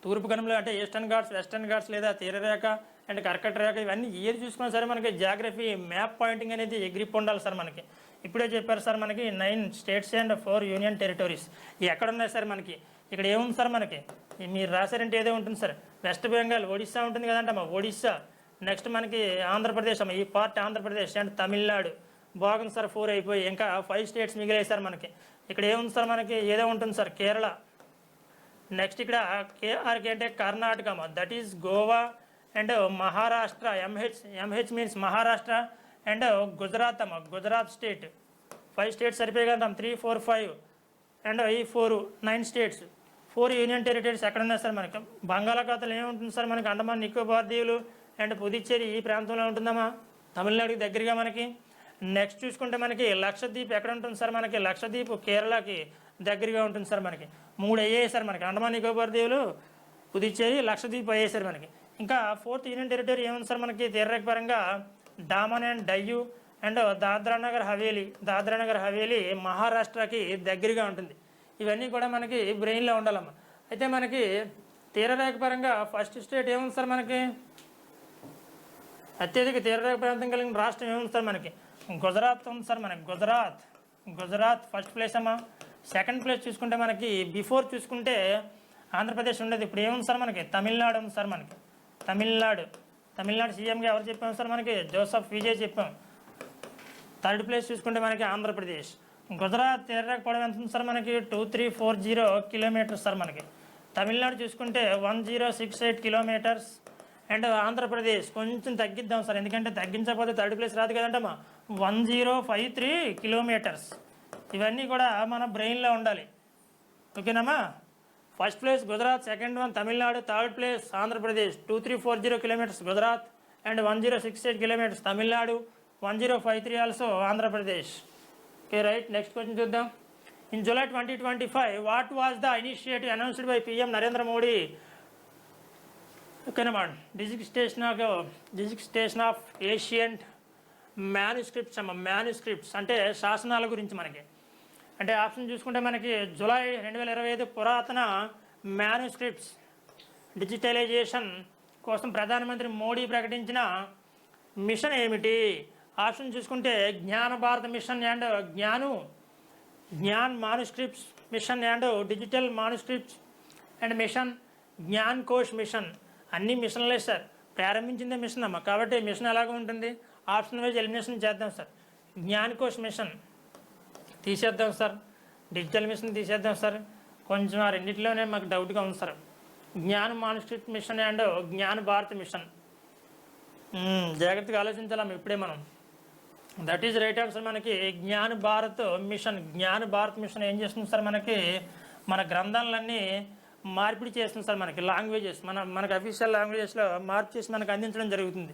తూర్పు కనుమలు అంటే ఈస్టర్న్ ఘాట్స్, వెస్టర్న్ ఘాట్స్ లేదా తీరరేఖ అండ్ కర్కట రేఖ ఇవన్నీ ఏది చూసుకున్నా సరే మనకి జాగ్రఫీ మ్యాప్ పాయింటింగ్ అనేది గ్రిప్ ఉండాలి సార్ మనకి. ఇప్పుడే చెప్పారు సార్ మనకి 9 స్టేట్స్ అండ్ 4 యూనియన్ టెరిటరీస్ ఎక్కడ ఉన్నాయి సార్ మనకి. ఇక్కడ ఏముంది సార్ మనకి, మీరు రాశారంటే ఏదో ఉంటుంది సార్. వెస్ట్ బెంగాల్, ఒడిస్సా ఉంటుంది కదంటమ్మా, ఒడిస్సా. నెక్స్ట్ మనకి ఆంధ్రప్రదేశ్ అమ్మ, ఈ పార్ట్ ఆంధ్రప్రదేశ్ అండ్ తమిళనాడు. బాగుంది సార్, 4 అయిపోయి ఇంకా 5 స్టేట్స్ మిగిలాయి సార్ మనకి. ఇక్కడ ఏముంది సార్ మనకి, ఏదో ఉంటుంది సార్ కేరళ. నెక్స్ట్ ఇక్కడ కేఆర్కే అంటే కర్ణాటక అమ్మ, that is Goa and Maharashtra. MH means Maharashtra and Gujarat అమ్మ, గుజరాత్ స్టేట్. 5 స్టేట్స్ సరిపోయి కదా, 3, 4, 5 అండ్ ఈ 4 9 స్టేట్స్. 4 యూనియన్ టెరిటరీస్ ఎక్కడ ఉన్నాయి సార్ మనకి. బంగాళాఖాతంలో ఏముంటుంది సార్ మనకి, అండమాన్ నికోబార్ దీవులు అండ్ పుదుచ్చేరి ఈ ప్రాంతంలో ఉంటుందమ్మా, తమిళనాడుకి దగ్గరగా మనకి. నెక్స్ట్ చూసుకుంటే మనకి లక్షద్వీప్ ఎక్కడ ఉంటుంది సార్ మనకి, లక్షద్వీప్ కేరళకి దగ్గరగా ఉంటుంది సార్ మనకి. 3 అయ్యాయి సార్ మనకి, అండమాన్ నికోబార్ దీవులు, పుదుచ్చేరి, లక్షద్వీప్ అయ్యాయి సార్ మనకి. ఇంకా 4th యూనియన్ టెరిటరీ ఏముంది సార్ మనకి తీరరేఖ పరంగా, డామన్ అండ్ డయ్యూ అండ్ దాద్రానగర్ హవేలీ మహారాష్ట్రకి దగ్గరగా ఉంటుంది. ఇవన్నీ కూడా మనకి బ్రెయిన్లో ఉండాలమ్మా. అయితే మనకి తీరరేఖ పరంగా ఫస్ట్ స్టేట్ ఏముంది సార్ మనకి, అత్యధిక తీరరేఖ ప్రాంతం కలిగిన రాష్ట్రం ఏముంది సార్ మనకి, గుజరాత్ ఉంది సార్ మనకి. గుజరాత్ ఫస్ట్ ప్లేస్ అమ్మా. సెకండ్ ప్లేస్ చూసుకుంటే మనకి బిఫోర్ చూసుకుంటే ఆంధ్రప్రదేశ్ ఉండేది, ఇప్పుడు ఏముంది సార్ మనకి, తమిళనాడు ఉంది సార్ మనకి. తమిళనాడు సీఎంగా ఎవరు చెప్పాము సార్ మనకి, జోసెఫ్ విజయ్ చెప్పాం. థర్డ్ ప్లేస్ చూసుకుంటే మనకి ఆంధ్రప్రదేశ్. గుజరాత్ తీరరేఖ పొడవు ఎంత ఉంది సార్ మనకి, 2340 కిలోమీటర్స్ సార్ మనకి. తమిళనాడు చూసుకుంటే 1068 కిలోమీటర్స్ అండ్ ఆంధ్రప్రదేశ్ కొంచెం తగ్గిద్దాం సార్, ఎందుకంటే తగ్గించకపోతే థర్డ్ ప్లేస్ రాదు కదంటమ్మా, 1053 కిలోమీటర్స్. ఇవన్నీ కూడా మన బ్రెయిన్లో ఉండాలి, ఓకేనమ్మా. First place Gujarat, second one Tamil Nadu, third place Andhra Pradesh. 2340 kilometres Gujarat and 1068 kilometres Tamil Nadu, 1053 also Andhra Pradesh. Okay right. Next question చూద్దాం. In July 2025 what was the initiative announced by PM Narendra Modi, ఓకేనమ్మా. డిజిటేషన్ ఆఫ్ ఏషియంట్ మ్యానుస్క్రిప్ట్స్ అంటే శాసనాల గురించి మనకి. అంటే ఆప్షన్ చూసుకుంటే మనకి జూలై 2025 పురాతన మ్యానుస్క్రిప్ట్స్ డిజిటలైజేషన్ కోసం ప్రధానమంత్రి మోడీ ప్రకటించిన మిషన్ ఏమిటి. ఆప్షన్ చూసుకుంటే Gyan Bharat mission and Gyan manuscripts mission and digital manuscripts and mission Gyan Kosh mission. అన్ని మిషన్లే సార్, ప్రారంభించిందే మిషన్ అమ్మ, కాబట్టి మిషన్ ఎలాగ ఉంటుంది, ఆప్షన్ వైజ్ ఎలిమినేషన్ చేద్దాం సార్. జ్ఞాన్ కోష్ మిషన్ తీసేద్దాం సార్, డిజిటల్ మిషన్ తీసేద్దాం సార్. కొంచెం ఆ రెండింటిలోనే మాకు డౌట్గా ఉంది sir. Gyan manuscript mission and Gyan Bharat mission, జాగ్రత్తగా ఆలోచించాలమ్మ ఇప్పుడే మనం. దట్ ఈజ్ రైట్ ఆన్సర్ మనకి జ్ఞాన్ భారత్ మిషన్ ఏం చేస్తుంది సార్ మనకి, మన గ్రంథాలన్నీ మార్పిడి చేస్తుంది సార్ మనకి. లాంగ్వేజెస్ మనకి అఫీషియల్ లాంగ్వేజెస్లో మార్పు చేసి మనకు అందించడం జరుగుతుంది.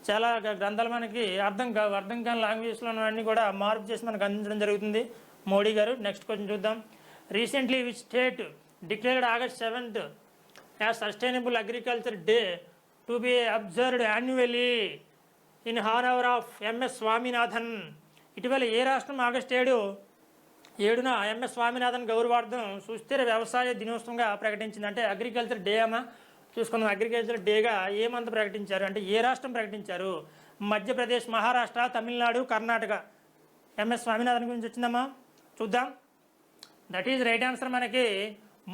చాలా గ్రంథాలు మనకి అర్థం కాని లాంగ్వేజెస్లో అన్నీ కూడా మార్పు చేసి మనకు అందించడం జరుగుతుంది మోడీ గారు. నెక్స్ట్ క్వశ్చన్ చూద్దాం. Recently which state declared August 7th as sustainable agriculture day to be observed annually in honour of MS Swaminathan. ఇటీవల ఏ రాష్ట్రం ఆగస్టు 7న ఎంఎస్ స్వామినాథన్ గౌరవార్థం సుస్థిర వ్యవసాయ దినోత్సవంగా ప్రకటించింది. అంటే అగ్రికల్చర్ డే అమ్మా, చూసుకుందాం. అగ్రికల్చర్ డేగా ఏమంత ప్రకటించారు అంటే ఏ రాష్ట్రం ప్రకటించారు, మధ్యప్రదేశ్, మహారాష్ట్ర, తమిళనాడు, కర్ణాటక. ఎంఎస్ స్వామినాథన్ గురించి వచ్చిందమ్మా, చూద్దాం. దట్ ఈజ్ రైట్ ఆన్సర్ మనకి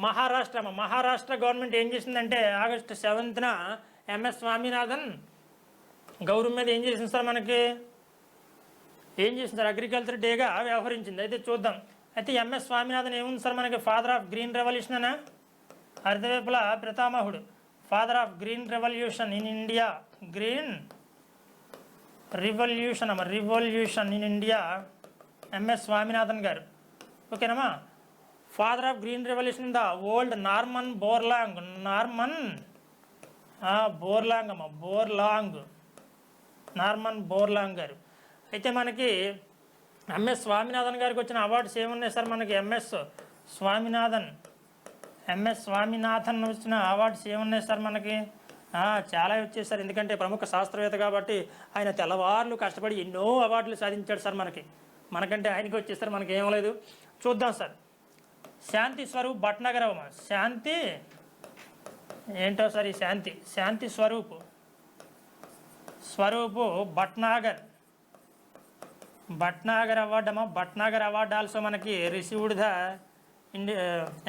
మహారాష్ట్ర. మహారాష్ట్ర గవర్నమెంట్ ఏం చేసిందంటే August 7th ఎంఎస్ స్వామినాథన్ గౌరవం మీద ఏం చేసింది సార్ మనకి, ఏం చేసింది సార్, అగ్రికల్చర్ డేగా వ్యవహరించింది. అయితే చూద్దాం. అయితే ఎంఎస్ స్వామినాథన్ ఏముంది సార్ మనకి, ఫాదర్ ఆఫ్ గ్రీన్ రెవల్యూషన్ అనా, హరిత విప్లవ పితామహుడు, father of green revolution in India, green revolution in India MS Swaminathan గారు, ఓకేనమ్మా. Father of green revolution in the world Norman Borlaug గారు. అయితే మనకి ఎంఎస్ స్వామినాథన్ గారికి వచ్చిన అవార్డ్స్ ఏమున్నాయి సార్ మనకి, ఎంఎస్ స్వామినాథన్ వచ్చిన అవార్డ్స్ ఏమున్నాయి సార్ మనకి, చాలా వచ్చాయి సార్. ఎందుకంటే ప్రముఖ శాస్త్రవేత్త కాబట్టి ఆయన తెల్లవార్లు కష్టపడి ఎన్నో అవార్డులు సాధించాడు సార్ మనకంటే ఆయనకి వచ్చేసారు, మనకి ఏం లేదు. చూద్దాం సార్. శాంతి స్వరూప్ భట్నగర్, ఏంటో సార్ ఈ శాంతి స్వరూపు భట్నాగర్ అవార్డు అమ్మా. భట్నాగర్ అవార్డు ఆల్సో మనకి రిసీవ్డ్ ద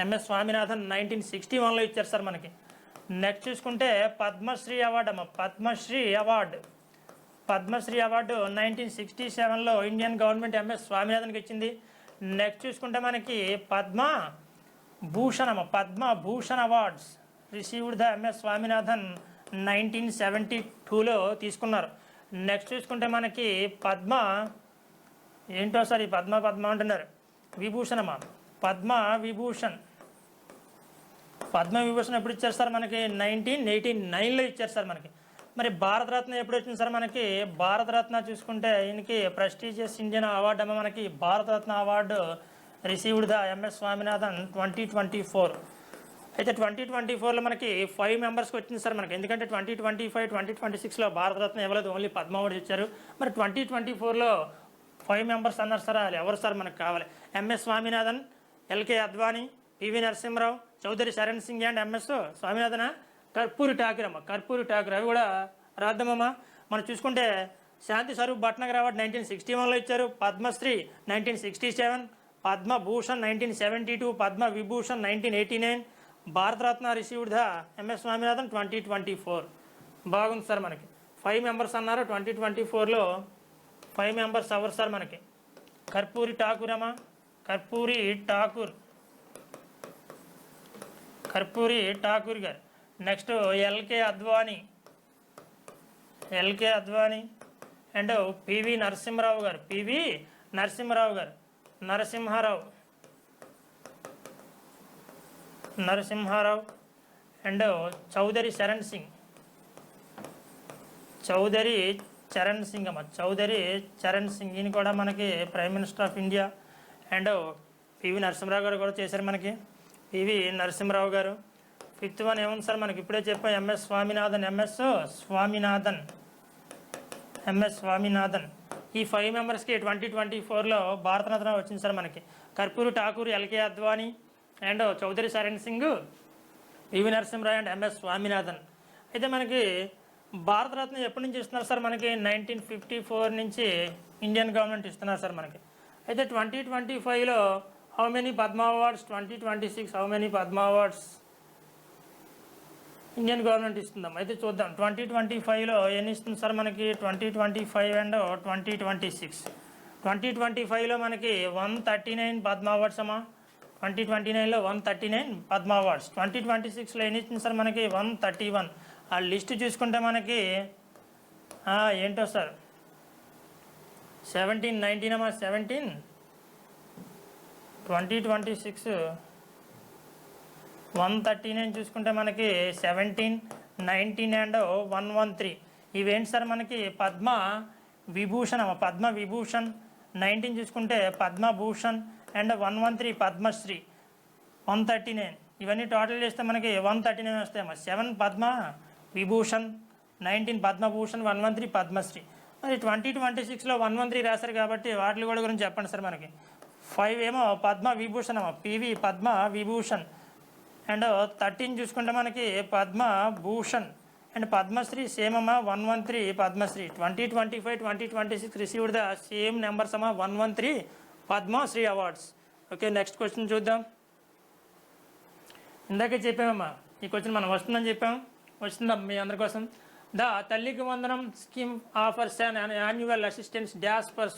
ఎంఎస్ స్వామినాథన్ 1961లో ఇచ్చారు సార్ మనకి. నెక్స్ట్ చూసుకుంటే పద్మశ్రీ అవార్డు అమ్మ. పద్మశ్రీ అవార్డు 1967లో ఇండియన్ గవర్నమెంట్ ఎంఎస్ స్వామినాథన్కి ఇచ్చింది. నెక్స్ట్ చూసుకుంటే మనకి Padma Bhushan awards received the MS Swaminathan 1972లో తీసుకున్నారు. నెక్స్ట్ చూసుకుంటే మనకి ఏంటో సార్ ఈ పద్మ అంటున్నారు, విభూషణ్ అమ్మా. పద్మవిభూషణ్ ఎప్పుడు ఇచ్చారు సార్ మనకి? 1989లో ఇచ్చారు సార్ మనకి. మరి భారతరత్న ఎప్పుడు వచ్చింది సార్ మనకి? భారతరత్న చూసుకుంటే ఈయనకి ప్రెస్టీజియస్ ఇండియన్ అవార్డు అమ్మ మనకి. Bharat Ratna award received the MS Swaminathan 2024. అయితే 2024లో మనకి 5 మెంబర్స్కి వచ్చింది సార్ మనకి. ఎందుకంటే 2025, 2026లో భారతరత్న ఇవ్వలేదు, ఓన్లీ పద్మ అవార్డు ఇచ్చారు. మరి 2024లో 5 మెంబర్స్ అన్నారు సార్. వాళ్ళు ఎవరు సార్ మనకు కావాలి? MS Swaminathan, LK Advani, PV Narasimha Rao, Chaudhary Sharan Singh and MS Swaminathan, Karpoori Thakur అమ్మ. అవి కూడా రాద్దామమ్మా. మనం చూసుకుంటే శాంతి స్వరూప్ భట్నాగర్ అవార్డు 1961లో ఇచ్చారు. Padma Shri 1967, Padma Bhushan 1972, Padma Vibhushan 1989, Bharat Ratna received the MS Swaminathan 2024. బాగుంది సార్ మనకి. 5 మెంబర్స్ అన్నారు. 2024లో 5 మెంబర్స్ ఎవరు సార్ మనకి? కర్పూరి ఠాకూర్ అమ్మ. Karpoori Thakur garu. Next LK Advani and PV Narasimha Rao and Chaudhary Charan Singh అమ్మ. చౌదరి చరణ్ సింగ్ ఈయన కూడా మనకి prime minister of India. And PV Narasimha Rao garu కూడా చేశారు మనకి. పివి నరసింహారావు గారు. 5th వన్ ఏముంది సార్ మనకి? ఇప్పుడే చెప్పాం ఎంఎస్ స్వామినాథన్. ఈ 5 మెంబర్స్కి 2024లో భారతరత్న వచ్చింది సార్ మనకి. Karpoori Thakur, LK Advani and Chaudhary Charan Singh, PV Narasimha Rao and MS Swaminathan. అయితే మనకి భారతరత్న ఎప్పటి నుంచి ఇస్తున్నారు సార్ మనకి? 1954 నుంచి ఇండియన్ గవర్నమెంట్ ఇస్తున్నారు సార్ మనకి. అయితే 2025లో how many Padma awards? 2026 how many Padma awards Indian government ఇస్తుందాం? అయితే చూద్దాం. 2025లో ఎన్ని ఇస్తుంది సార్ మనకి? 2025 అండ్ 2026. 2025లో మనకి 139 పద్మ అవార్డ్స్ అమ్మా. 2029లో 139 పద్మ అవార్డ్స్. 2026లో ఎన్ని ఇస్తుంది సార్ మనకి? 131. ఆ లిస్ట్ చూసుకుంటే మనకి ఏంటో సార్ 17, 2026 139 చూసుకుంటే మనకి 17, 19 అండ్ 113. ఇవేంటి సార్ మనకి? పద్మవిభూషణ్ 19 చూసుకుంటే పద్మభూషణ్ అండ్ 113 పద్మశ్రీ, 139. ఇవన్నీ టోటల్ చేస్తే మనకి 139 వస్తాయమ్మా. 7 పద్మవిభూషణ్, 19 పద్మభూషణ్, 113 పద్మశ్రీ. మరి 2026లో 113 రాశారు కాబట్టి వాటి కూడా గురించి చెప్పండి సార్ మనకి. 5 ఏమో పద్మవిభూషణ్ అమ్మ, పివి పద్మవిభూషణ్. అండ్ 13 చూసుకుంటే మనకి పద్మభూషణ్ అండ్ పద్మశ్రీ సేమ్ అమ్మ 113 Padma Shri. 2025, 2026 received the same numbers అమ్మ 113 Padma Shri awards. Okay, next question చూద్దాం. ఇందాకే చెప్పామమ్మా ఈ క్వశ్చన్ మనం వస్తుందని వస్తుందా మీ అందరి కోసం. ద తల్లికి వందనం scheme offers an annual assistance dash for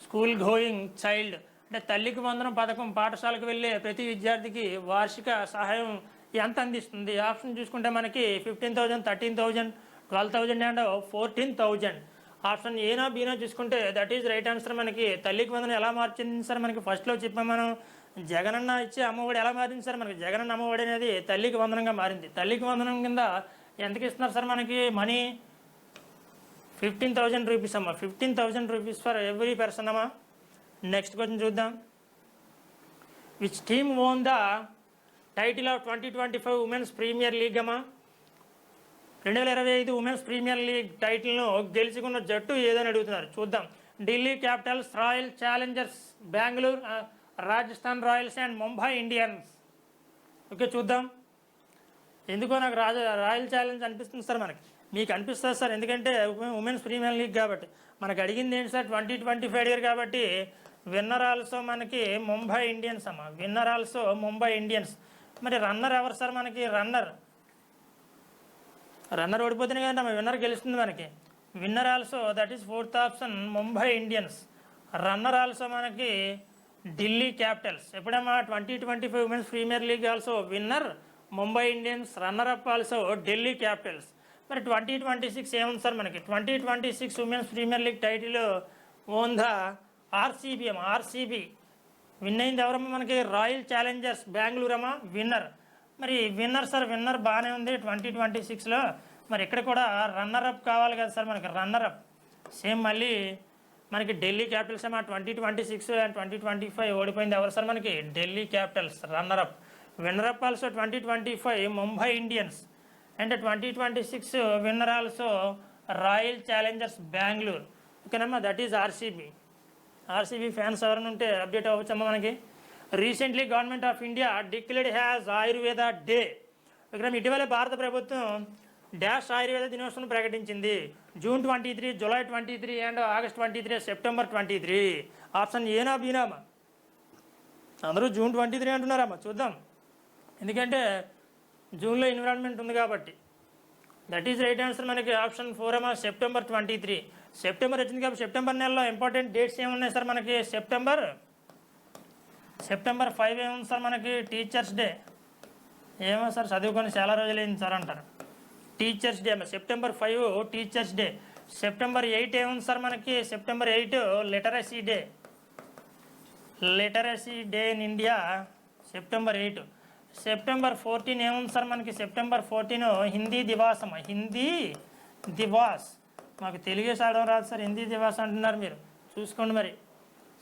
school going child. అంటే తల్లికి వందనం పథకం పాఠశాలకు వెళ్ళే ప్రతి విద్యార్థికి వార్షిక సహాయం ఎంత అందిస్తుంది? ఆప్షన్ చూసుకుంటే మనకి 15,000, 13,000, 12,000 అండ్ 14,000. ఆప్షన్ ఏనా బీనా చూసుకుంటే దట్ ఈజ్ రైట్ ఆన్సర్. మనకి తల్లికి వందనం ఎలా మార్చింది సార్ మనకి? ఫస్ట్లో చెప్పాం మనం. జగనన్న ఇచ్చే అమ్మఒడి ఎలా మారింది సార్ మనకి? జగనన్న అమ్మఒడి అనేది తల్లికి వందనంగా మారింది. తల్లికి వందనం కింద ఎంతకి ఇస్తున్నారు సార్ మనకి మనీ? 15,000 రూపీస్ అమ్మా. 15,000 రూపీస్ ఫర్ ఎవ్రీ పర్సన్ అమ్మా. నెక్స్ట్ క్వశ్చన్ చూద్దాం. Which team won the title of 2025 women's premier league అమ్మా? 2025 ఉమెన్స్ ప్రీమియర్ లీగ్ టైటిల్ను గెలుచుకున్న జట్టు ఏదని అడుగుతున్నారు. చూద్దాం. Delhi Capitals, royal Challengers Bengaluru, Rajasthan Royals and Mumbai Indians. Okay, చూద్దాం. ఎందుకో నాకు రాయల్ ఛాలెంజ్ అనిపిస్తుంది సార్ మనకి. మీకు అనిపిస్తుంది సార్, ఎందుకంటే ఉమెన్స్ ప్రీమియర్ లీగ్ కాబట్టి. మనకు అడిగింది ఏంటి సార్, 2025 ఇయర్ కాబట్టి విన్నర్ ఆల్సో మనకి ముంబై ఇండియన్స్ అమ్మ, విన్నర్ ఆల్సో ముంబై ఇండియన్స్. మరి రన్నర్ ఎవరు సార్ మనకి? రన్నర్ ఓడిపోతేనే కదండి విన్నర్ గెలుస్తుంది మనకి. Winner also that is 4th option Mumbai Indians. Runner also మనకి ఢిల్లీ క్యాపిటల్స్. ఎప్పుడమ్మా 2025 women's premier League also winner Mumbai Indians, runner up also Delhi Capitals. మరి 2026 ఏముంది సార్ మనకి? 2026 Women's premier League title won the RCB అమ్మ. ఆర్సీబీ విన్ అయింది ఎవరమ్మా మనకి? రాయల్ ఛాలెంజర్స్ బెంగళూరు అమ్మ విన్నర్. మరి విన్నర్ సార్, విన్నర్ బాగానే ఉంది 2026లో. మరి ఇక్కడ కూడా రన్నర్ అప్ కావాలి కదా సార్ మనకి? రన్నర్ అప్ సేమ్ మళ్ళీ మనకి ఢిల్లీ క్యాపిటల్స్ అమ్మ. 2026 అండ్ 2025 ఓడిపోయింది ఎవరు సార్ మనకి? Delhi Capitals. Runner up. Winner up also 2025 Mumbai Indians and 2026 winner also Royal Challengers Bengaluru. ఓకేనమ్మా, that is RCB. RCB fans ఎవరైనా ఉంటే అప్డేట్ అవ్వచ్చమ్మా మనకి. Recently government of India declared has Ayurveda Day. ఇక్కడ ఇటీవలే భారత ప్రభుత్వం డాష్ ఆయుర్వేద దినోత్సవం ప్రకటించింది. June 23, July 23 and August 23, September 23. Option ఏనా బీనామా? అందరూ June 23 అంటున్నారమ్మా. చూద్దాం, ఎందుకంటే జూన్లో ఎన్విరాన్మెంట్ ఉంది కాబట్టి. దట్ ఈజ్ రైట్ ఆన్సర్ మనకి ఆప్షన్ 4 అమ్మా, September 23. సెప్టెంబర్ వచ్చింది కాబట్టి సెప్టెంబర్ నెలలో ఇంపార్టెంట్ డేట్స్ ఏమున్నాయి సార్ మనకి? సెప్టెంబర్ 5 ఏముంది సార్ మనకి? Teachers day. ఏమో సార్ చదువుకొని చాలా రోజులు అయింది సార్ అంటారు. టీచర్స్ డే అమ్మా, September 5 టీచర్స్ డే. September 8 ఏముంది సార్ మనకి? September 8 literacy day. Literacy day in India September 8. September 14 ఏముంది సార్ మనకి? September 14 హిందీ దివాస్ అమ్మ. హిందీ దివాస్. మాకు తెలుగే చదవడం రాదు సార్, హిందీ దివాస్ అంటున్నారు మీరు, చూసుకోండి మరి.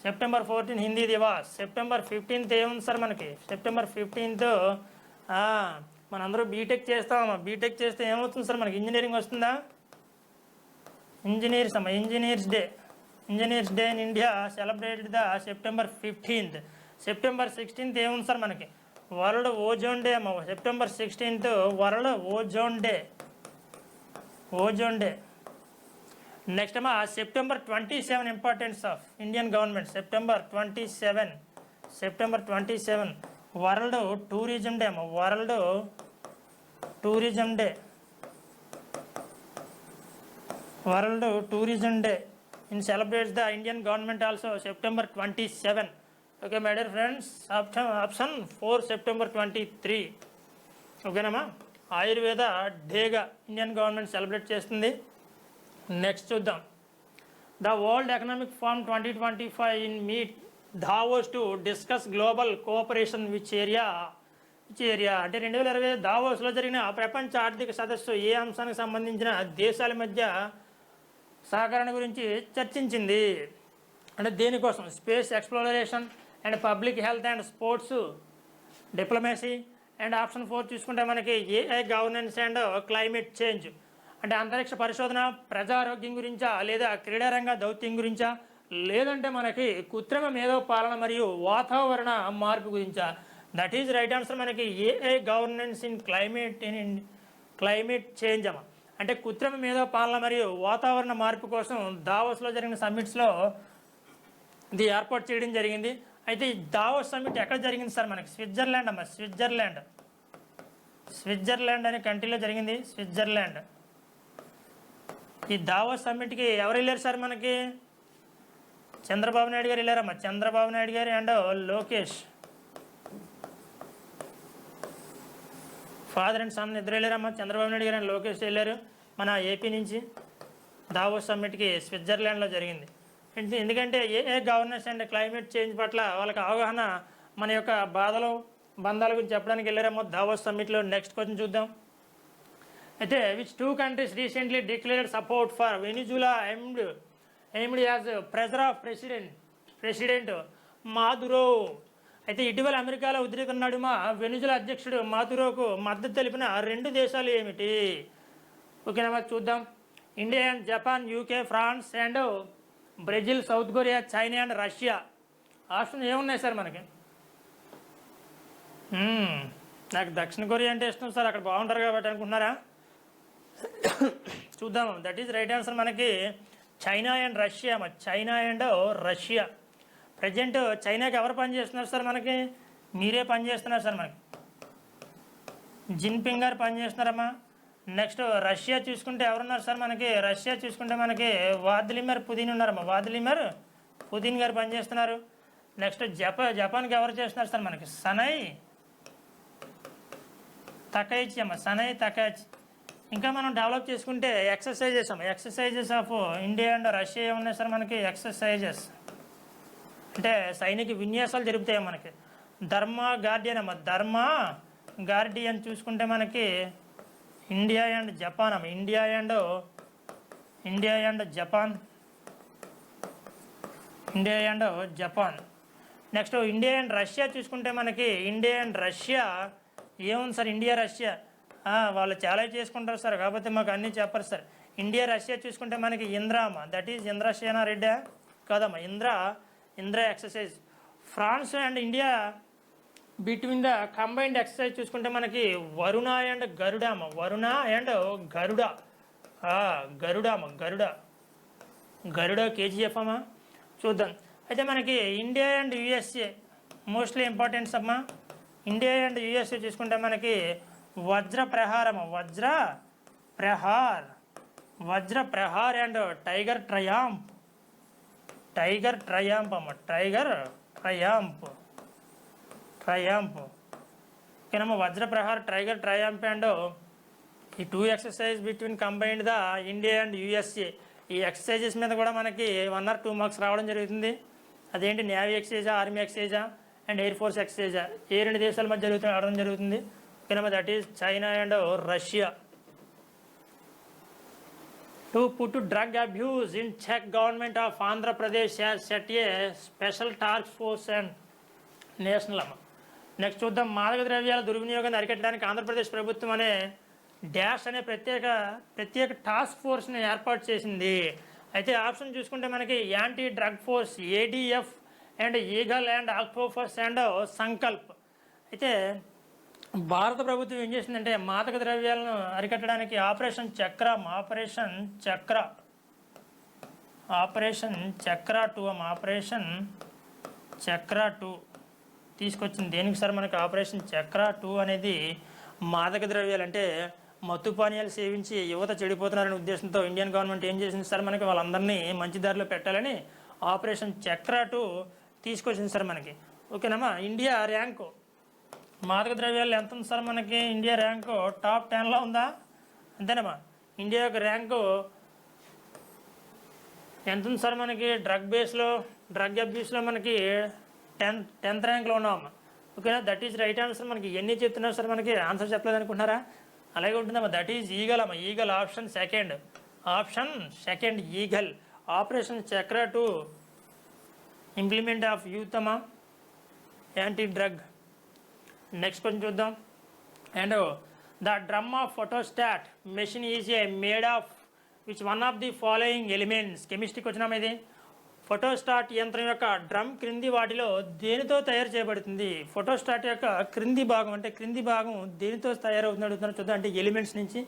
September 14 హిందీ దివాస్. September 15 ఏముంది సార్ మనకి? September 15 మనందరూ బీటెక్ చేస్తామమ్మా. బీటెక్ చేస్తే ఏమవుతుంది సార్ మనకి? ఇంజనీరింగ్ వస్తుందా? ఇంజనీర్స్ అమ్మ. Engineers day. Engineers day in India celebrated the September 15. September 16 ఏముంది సార్ మనకి? వరల్డ్ ఓజోన్ డే అమ్మ. September 16 world ozone day. Ozone day. Next అమ్మా September 27 importance of Indian government. September 27 world tourism day అమ్మ. World tourism day. World tourism day in celebrates the Indian government also September 27. Okay my dear friends, option 4 September 23. ఓకేనమ్మా, ఆయుర్వేద డేగా Indian government celebrate చేస్తుంది. Next చూద్దాం. The world economic forum 2025 in meet Davos to discuss global cooperation which area అంటే 2020 దావోస్లో జరిగిన ప్రపంచ ఆర్థిక సదస్సు ఏ అంశానికి సంబంధించిన దేశాల మధ్య సహకారం గురించి చర్చించింది? అంటే దేనికోసం? Space exploration and public health and sports, diplomacy. And option 4 చూసుకుంటే మనకి AI governance and climate change. అంటే అంతరిక్ష పరిశోధన, ప్రజారోగ్యం గురించా, లేదా క్రీడారంగ దౌత్యం గురించా, లేదంటే మనకి కృత్రిమ మేధో పాలన మరియు వాతావరణ మార్పు గురించా? దట్ ఈజ్ రైట్ ఆన్సర్ మనకి AI governance in climate change అమ్మ. అంటే కృత్రిమ మేధో పాలన మరియు వాతావరణ మార్పు కోసం దావోస్లో జరిగిన సమ్మిట్స్లో ఇది ఏర్పాటు చేయడం జరిగింది. అయితే ఈ దావోస్ సమ్మిట్ ఎక్కడ జరిగింది సార్ మనకి? స్విట్జర్లాండ్ అమ్మ. స్విట్జర్లాండ్ అనే కంట్రీలో జరిగింది. స్విట్జర్లాండ్. ఈ దావోస్ సమ్మిట్కి ఎవరు వెళ్ళారు సార్ మనకి? చంద్రబాబు నాయుడు గారు వెళ్ళారమ్మా. Chandrababu Naidu garu and Lokesh, father and son ఇద్దరు వెళ్ళారమ్మా. చంద్రబాబు నాయుడు గారు అండ్ లోకేష్ వెళ్ళారు మన ఏపీ నుంచి. దావోస్ సమ్మిట్కి స్విట్జర్లాండ్లో జరిగింది. ఎందుకంటే a governance and climate change పట్ల వాళ్ళకి అవగాహన, మన యొక్క బాధలు బంధాల గురించి చెప్పడానికి వెళ్ళారమ్మా దావోస్ సమ్మిట్లో. నెక్స్ట్ క్వశ్చన్ చూద్దాం. అయితే which 2 countries recently declared support for Venezuela aimed as pressure of president Maduro. అయితే ఇటీవల అమెరికాలో ఉద్రిక్తత నడుమ వెనిజులా అధ్యక్షుడు మాదురోకు మద్దతు తెలిపిన 2 దేశాలు ఏమిటి? ఓకేనా, చూద్దాం. India and Japan, UK, France and Brazil, South Korea, China and Russia. Option ఏమున్నాయి సార్ మనకి? నాకు దక్షిణ కొరియా అంటే ఇష్టం సార్, అక్కడ బాగుంటారు కాబట్టి అనుకుంటున్నారా? చూద్దాం. దట్ ఈజ్ రైట్ ఆన్సర్ మనకి China and Russia. China and Russia. Present చైనాకి ఎవరు పని చేస్తున్నారు సార్? మనకి మీరే పని చేస్తున్నారు సార్, మనకి జిన్పింగ్ గారు పని చేస్తున్నారమ్మా. నెక్స్ట్ రష్యా చూసుకుంటే ఎవరున్నారు సార్? మనకి రష్యా చూసుకుంటే మనకి వ్లాదిమిర్ పుతిన్ ఉన్నారమ్మా. వ్లాదిమిర్ పుతిన్ గారు పనిచేస్తున్నారు. నెక్స్ట్ జపాన్కి ఎవరు చేస్తున్నారు సార్? మనకి సనై తకైచి అమ్మ, సనై తకైచి. ఇంకా మనం డెవలప్ చేసుకుంటే ఎక్సర్సైజెస్ అమ్మ, exercises of India and Russia ఉన్నాయి సార్ మనకి. ఎక్సర్సైజెస్ అంటే సైనిక విన్యాసాలు జరుపుతాయి మనకి. ధర్మ గార్డియన్ అమ్మ, ధర్మ గార్డియన్ చూసుకుంటే మనకి ఇండియా అండ్ జపాన్ అమ్మ. India and Japan. India and Japan. Next India and Russia చూసుకుంటే మనకి ఇండియా అండ్ రష్యా ఏముంది సార్? ఇండియా రష్యా వాళ్ళు చాలా చేసుకుంటారు సార్, కాకపోతే మాకు అన్నీ చెప్పరు సార్. ఇండియా రష్యా చూసుకుంటే మనకి ఇంద్రా అమ్మ, దట్ ఈజ్ ఇంద్రసేన రెడ్డి కాదమ్మా, Indra exercise. France and India between the combined exercise చూసుకుంటే మనకి వరుణ అండ్ గరుడ అమ్మ. వరుణ అండ్ గరుడ. గరుడ అమ్మ, గరుడ కేజీఎఫ్ అమ్మ. చూద్దాం. అయితే మనకి India and USA mostly importance అమ్మా. ఇండియా అండ్ యుఎస్ఏ చూసుకుంటే మనకి వజ్ర ప్రహారం, వజ్ర ప్రహార్ అండ్ టైగర్ ట్రయాంప్ అమ్మ. టైగర్ ట్రయాంప్ ఓకేనమ్మా. వజ్ర ప్రహార్, టైగర్ ట్రయాంప్ అండ్ ఈ 2 exercise between combined the India and USA. ఈ ఎక్సర్సైజెస్ మీద కూడా మనకి 1 or 2 మార్క్స్ రావడం జరుగుతుంది. అదేంటి, నేవీ ఎక్సర్సైజా, ఆర్మీ ఎక్సర్సైజా అండ్ ఎయిర్ ఫోర్స్ ఎక్సర్సైజా, ఏ 2 దేశాల మధ్య ఆడడం జరుగుతుంది ఓకేనమ్మా. That is China and Russia. To put drug abuse in check, government of Andhra Pradesh has set a special task force and national అమ్మ. నెక్స్ట్ చూద్దాం. మాదక ద్రవ్యాల దుర్వినియోగాన్ని అరికట్టడానికి ఆంధ్రప్రదేశ్ ప్రభుత్వం అనే డాష్ అనే ప్రత్యేక టాస్క్ ఫోర్స్ని ఏర్పాటు చేసింది. అయితే ఆప్షన్ చూసుకుంటే మనకి anti drug force, ADF and eagle and octopus and Sankalp. అయితే భారత ప్రభుత్వం ఏం చేసిందంటే మాదక ద్రవ్యాలను అరికట్టడానికి ఆపరేషన్ చక్ర 2 అమ్మ. ఆపరేషన్ చక్ర 2 తీసుకొచ్చింది. దేనికి సార్ మనకి ఆపరేషన్ చక్ర 2 అనేది? మాదక ద్రవ్యాలు అంటే మత్తు పానీయాలు సేవించి యువత చెడిపోతున్నారనే ఉద్దేశంతో ఇండియన్ గవర్నమెంట్ ఏం చేసింది సార్ మనకి, వాళ్ళందరినీ మంచి దారిలో పెట్టాలని ఆపరేషన్ చక్ర 2 తీసుకొచ్చింది సార్ మనకి ఓకేనమ్మా. ఇండియా ర్యాంకు మాదక ద్రవ్యాలు ఎంత ఉంది సార్ మనకి? ఇండియా ర్యాంకు టాప్ 10లో ఉందా? అంతేనమ్మా. ఇండియా యొక్క ర్యాంకు ఎంత ఉంది సార్ మనకి? డ్రగ్ అబ్యూస్లో మనకి 10th ర్యాంక్లో ఉన్నామమ్మా ఓకేనా. That is right answer. మనకి ఎన్ని చెప్తున్నారు సార్? మనకి ఆన్సర్ చెప్పలేదు అనుకుంటున్నారా? అలాగే ఉంటుందమ్మా. దట్ ఈజ్ ఈగల్ అమ్మ. Eagle option second eagle. Operation Chakra 2 implement of youth అమ్మ, యాంటీ డ్రగ్. నెక్స్ట్ కొంచెం చూద్దాం. And the drum of photostat machine is a made of which one of the following elements. కెమిస్ట్రీకి వచ్చినామా ఇది? ఫోటోస్టాట్ యంత్రం యొక్క drum క్రింది వాటిలో దేనితో తయారు చేయబడుతుంది? ఫోటోస్టాట్ యొక్క క్రింది భాగం దేనితో తయారవుతుంది అడుగుతున్నారు. చూద్దాం. అంటే ఎలిమెంట్స్ నుంచి.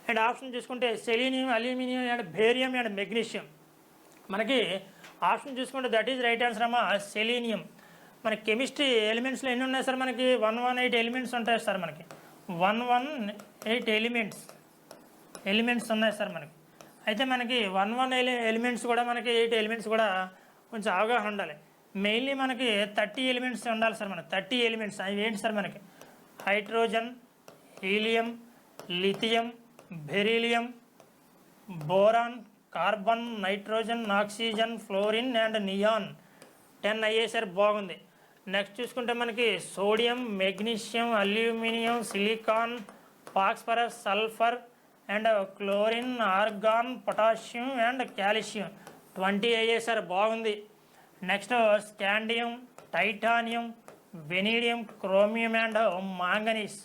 అండ్ ఆప్షన్ చూసుకుంటే selenium, aluminium and barium and magnesium. మనకి ఆప్షన్ చూసుకుంటే దట్ ఈజ్ రైట్ ఆన్సర్ అమ్మా, సెలీనియం. మన కెమిస్ట్రీ ఎలిమెంట్స్లో ఎన్ని ఉన్నాయి సార్? మనకి 118 ఎలిమెంట్స్ ఉంటాయి సార్. మనకి 118 ఎలిమెంట్స్ ఉన్నాయి సార్ మనకి. అయితే మనకి 118 ఎలిమెంట్స్ కూడా, మనకి 8 ఎలిమెంట్స్ కూడా కొంచెం అవగాహన ఉండాలి. మెయిన్లీ మనకి 30 ఎలిమెంట్స్ ఉండాలి సార్. మనకి 30 ఎలిమెంట్స్ అవి ఏంటి సార్? మనకి hydrogen, helium, lithium, beryllium, boron, carbon, nitrogen, oxygen, fluorine and neon. 10 అయ్యేసరి బాగుంది. నెక్స్ట్ చూసుకుంటే మనకి sodium, magnesium, aluminium, silicon, phosphorus, sulphur and chlorine, argon, potassium and calcium. 20 అయ్యేసరి బాగుంది. Next scandium, titanium, vanadium, chromium and manganese.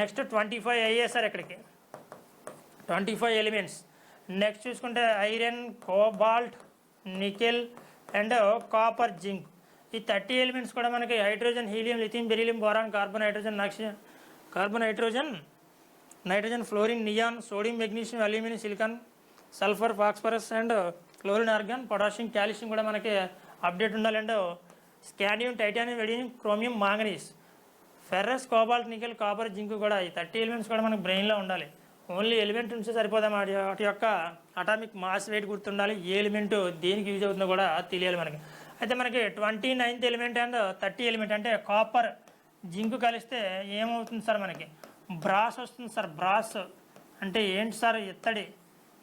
Next 25 అయ్యేసరి ఇక్కడికి 25 elements. Next చూసుకుంటే iron, cobalt, nickel and copper, zinc. ఈ 30 elements కూడా మనకి hydrogen, helium, lithium, beryllium, boron, carbon, nitrogen, oxygen, carbon, nitrogen, fluorine, neon, sodium, magnesium, aluminium, silicon, sulphur, phosphorus and chlorine, argon, potassium, calcium కూడా మనకి update ఉండాలి. And scandium, titanium, vanadium, chromium, manganese, ferrous, cobalt, nickel, copper, zinc కూడా ఈ 30 elements కూడా మనకు బ్రెయిన్లో ఉండాలి. Only element ఉంటే సరిపోదాం, వాటి యొక్క అటామిక్ మాస్ వెయిట్ గుర్తుండాలి, ఏ ఎలిమెంట్ దేనికి యూజ్ అవుతుందో కూడా తెలియాలి మనకి. అయితే మనకి 29th ఎలిమెంట్ అండ్ 30 ఎలిమెంట్ అంటే కాపర్, జింక్ కలిస్తే ఏమవుతుంది సార్? మనకి బ్రాస్ వస్తుంది సార్. బ్రాస్ అంటే ఏంటి సార్?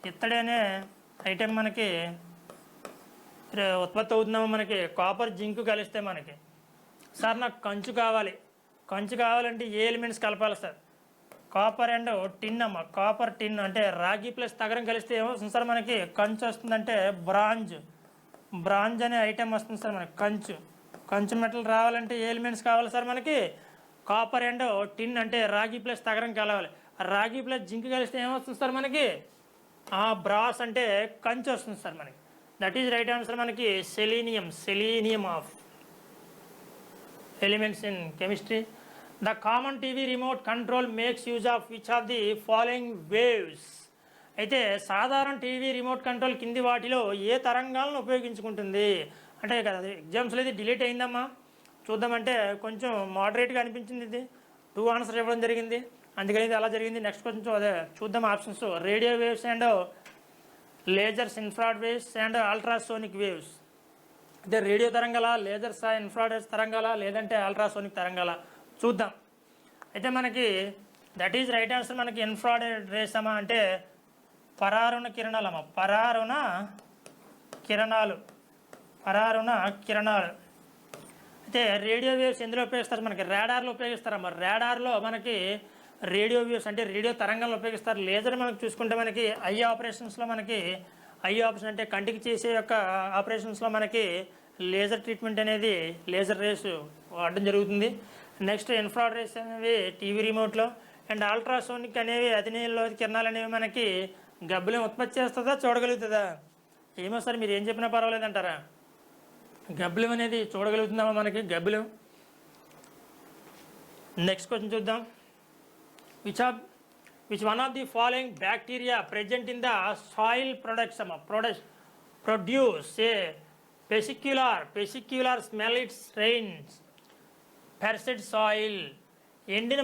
ఇత్తడి అనే ఐటెం మనకి ఉత్పత్తి అవుతున్నాము. మనకి కాపర్, జింక్ కలిస్తే మనకి సార్ నాకు కంచు కావాలంటే ఏ ఎలిమెంట్స్ కలపాలి సార్? కాపర్ అండ్ టిన్ అమ్మ. కాపర్, టిన్ అంటే రాగి ప్లస్ తగరం కలిస్తే ఏమవుతుంది సార్? మనకి కంచు వస్తుందంటే బ్రాంజ్ అనే ఐటెం వస్తుంది సార్ మనకి. కంచు మెటల్ రావాలంటే ఏ ఎలిమెంట్స్ కావాలి సార్? మనకి కాపర్ అండ్ టిన్ అంటే రాగి ప్లస్ తగరం కలవాలి. రాగి ప్లస్ జింక్ కలిస్తే ఏమొస్తుంది సార్? మనకి బ్రాస్ అంటే కంచు వస్తుంది సార్ మనకి. That is right answer. మనకి selenium of elements in chemistry. The common TV remote control makes use of which of the following waves? అయితే సాధారణ టీవీ రిమోట్ కంట్రోల్ కింది వాటిలో ఏ తరంగాలను ఉపయోగించుకుంటుంది అంటే కదా. ఎగ్జామ్స్లో ఇది డిలీట్ అయిందమ్మా, చూద్దామంటే కొంచెం మోడరేట్గా అనిపించింది. ఇది 2 ఆన్సర్ ఇవ్వడం జరిగింది, అందుకని ఇది అలా జరిగింది. నెక్స్ట్ కొంచెం అదే చూద్దాం options. Radio waves and lasers, infrared waves and ultrasonic waves. అయితే రేడియో తరంగాల, లేజర్సా, ఇన్ఫ్రారెడ్ తరంగాల, లేదంటే అల్ట్రాసోనిక్ తరంగాల చూద్దాం. అయితే మనకి దట్ ఈజ్ రైట్ ఆన్సర్. మనకి ఇన్ఫ్రారెడ్ రేస్ అమ్మా అంటే పరారుణ కిరణాలమ్మా. పరారుణ కిరణాలు. అయితే రేడియో వేవ్స్ ఎందులో ఉపయోగిస్తారు? మనకి రాడార్లో ఉపయోగిస్తారమ్మా. రాడార్లో మనకి రేడియో వేవ్స్ అంటే రేడియో తరంగాలు ఉపయోగిస్తారు. లేజర్ మనకు చూసుకుంటే మనకి ఐ ఆపరేషన్స్లో మనకి ఐ ఆపరేషన్ అంటే కంటికి చేసే యొక్క ఆపరేషన్స్లో మనకి లేజర్ ట్రీట్మెంట్ అనేది లేజర్ రేస్ వాడడం జరుగుతుంది. నెక్స్ట్ ఇన్ఫ్రారెడ్ రేస్ అనేవి టీవీ రిమోట్లో, అండ్ అల్ట్రాసోనిక్ అనేవి అతినీల కిరణాలు అనేవి మనకి గబ్బులం ఉత్పత్తి చేస్తుందా, చూడగలుగుతుందా? ఏమో సార్ మీరు ఏం చెప్పినా పర్వాలేదంటారా? గబ్బులం అనేది చూడగలుగుతుందామా మనకి? గబ్బులం. నెక్స్ట్ క్వశ్చన్ చూద్దాం. Which one of the following bacteria present in the soil produce a peculiar smell its rains parched soil? ఎండిన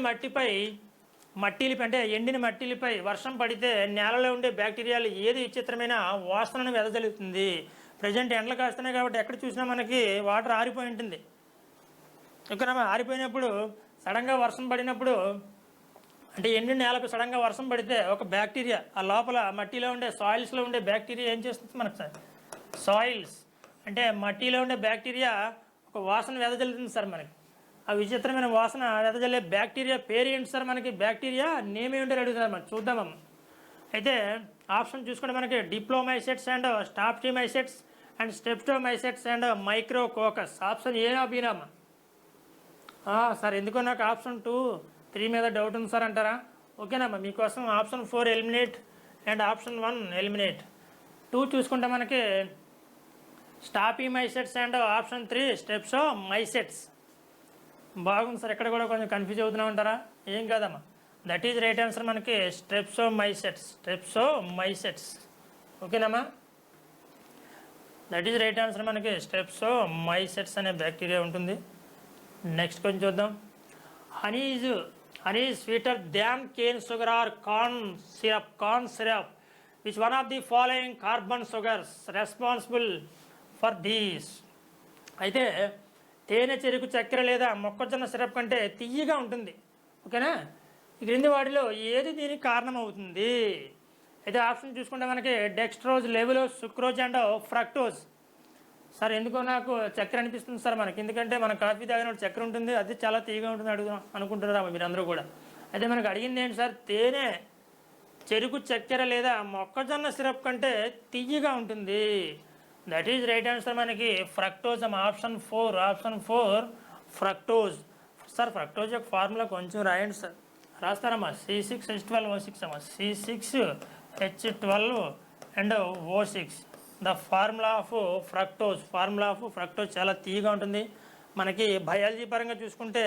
మట్టిలపై వర్షం పడితే నేలలో ఉండే బ్యాక్టీరియాలు ఏది విచిత్రమైన వాసనను వెదజల్లుతుంది? ప్రజెంట్ ఎండలు కాస్తున్నాయి కాబట్టి ఎక్కడ చూసినా మనకి వాటర్ ఆరిపోయి ఉంటుంది. ఇక్కడ ఆరిపోయినప్పుడు సడన్గా వర్షం పడినప్పుడు అంటే ఎండిన నేలపై సడన్గా వర్షం పడితే ఒక బ్యాక్టీరియా ఆ లోపల మట్టిలో ఉండే సాయిల్స్లో ఉండే బ్యాక్టీరియా ఏం చేస్తుంది మనకు సార్? సాయిల్స్ అంటే మట్టిలో ఉండే బ్యాక్టీరియా ఒక వాసన వెదజల్లుతుంది సార్ మనకి. ఆ విచిత్రమైన వాసన వెదజల్లే బ్యాక్టీరియా పేరు ఏంటి సార్? మనకి బ్యాక్టీరియా నేమ్ ఏంటో అడుగుతున్నారు మనం, చూద్దామమ్మ. అయితే ఆప్షన్ చూసుకుంటే మనకి diplomycetes and streptomycetes and streptomycetes and micrococcus. Option A బీనామా? సార్ ఎందుకో నాకు ఆప్షన్ 2, 3 మీద డౌట్ ఉంది సార్ అంటారా? ఓకేనమ్మా, మీకోసం option 4 eliminate and option 1 eliminate. 2 చూసుకుంటే మనకి స్టాపిమైసెట్స్ అండ్ ఆప్షన్ 3 స్టెప్టోమైసెట్స్. బాగుంది సార్, ఎక్కడ కూడా కొంచెం కన్ఫ్యూజ్ అవుతున్నా ఉంటారా? ఏం కాదమ్మా, దట్ ఈజ్ రైట్ ఆన్సర్. మనకి స్టెప్టోమైసెట్స్. ఓకేనమ్మా, దట్ ఈజ్ రైట్ ఆన్సర్. మనకి స్టెప్టోమైసెట్స్ అనే బ్యాక్టీరియా ఉంటుంది. నెక్స్ట్ కొంచెం చూద్దాం. Honey is sweeter than cane sugar or corn syrup. Which one of the following carbon sugars responsible for these? అయితే తేనె, చెరుకు, చక్కెర లేదా మొక్కజొన్న సిరప్ కంటే తియ్యగా ఉంటుంది. ఓకేనా? ఈ క్రింది వాటిలో ఏది దీనికి కారణం అవుతుంది? అయితే ఆప్షన్ చూసుకుంటే మనకి dextrose, levulose, sucrose and fructose. Sir ఎందుకో నాకు చక్కెర అనిపిస్తుంది సార్ మనకి, ఎందుకంటే మన కాఫీ తాగినప్పుడు చక్కెర ఉంటుంది, అది చాలా తీయగా ఉంటుంది అనుకుంటున్నారా మీరు అందరూ కూడా? అయితే మనకు అడిగింది ఏంటి సార్? తేనె, చెరుకు, చక్కెర లేదా మొక్కజొన్న సిరప్ కంటే తియ్యగా ఉంటుంది. That is right answer. మనకి ఫ్రక్టోజ్ అమ్మ. Option 4 fructose. సార్ ఫ్రక్టోజ్ యొక్క ఫార్ములా కొంచెం రాయండి సార్. రాస్తారమ్మా. C6H12O6 అమ్మా. C6H12 and O6 the formula of fructose. చాలా తీయగా ఉంటుంది. మనకి బయాలజీ పరంగా చూసుకుంటే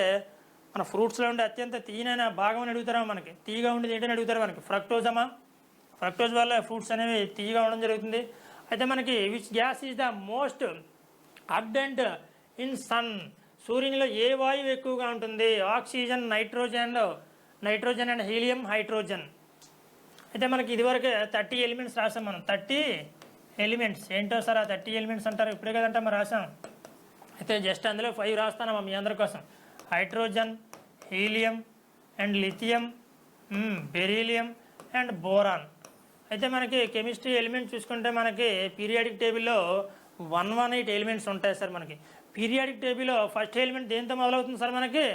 మన ఫ్రూట్స్లో ఉండే అత్యంత తీయనైన భాగం అని అడుగుతారా మనకి, తీయగా ఉండేది ఏంటని అడుగుతారు మనకి, ఫ్రక్టోజమా. ఫ్రక్టోజ్ వల్ల ఫ్రూట్స్ అనేవి తీయగా ఉండడం జరుగుతుంది. అయితే మనకి which gas is the most abundant in sun, సూర్యునిలో ఏ వాయువు ఎక్కువగా ఉంటుంది, oxygen, nitrogen and helium, hydrogen. అయితే మనకి ఇదివరకు 30 ఎలిమెంట్స్ రాసాం మనం. 30 ఎలిమెంట్స్ ఏంటో సార్ ఆ 30 ఎలిమెంట్స్ అంటారు, ఇప్పుడే కదంటే మనం రాసాం. అయితే జస్ట్ అందులో 5 రాస్తానమ్మా మీ అందరి కోసం. Hydrogen, helium and lithium, beryllium and boron. అయితే మనకి కెమిస్ట్రీ ఎలిమెంట్ చూసుకుంటే మనకి పీరియాడిక్ టేబుల్లో 118 ఎలిమెంట్స్ ఉంటాయి సార్. మనకి పీరియాడిక్ టేబుల్లో ఫస్ట్ ఎలిమెంట్ దేంతో మొదలవుతుంది సార్, మనకి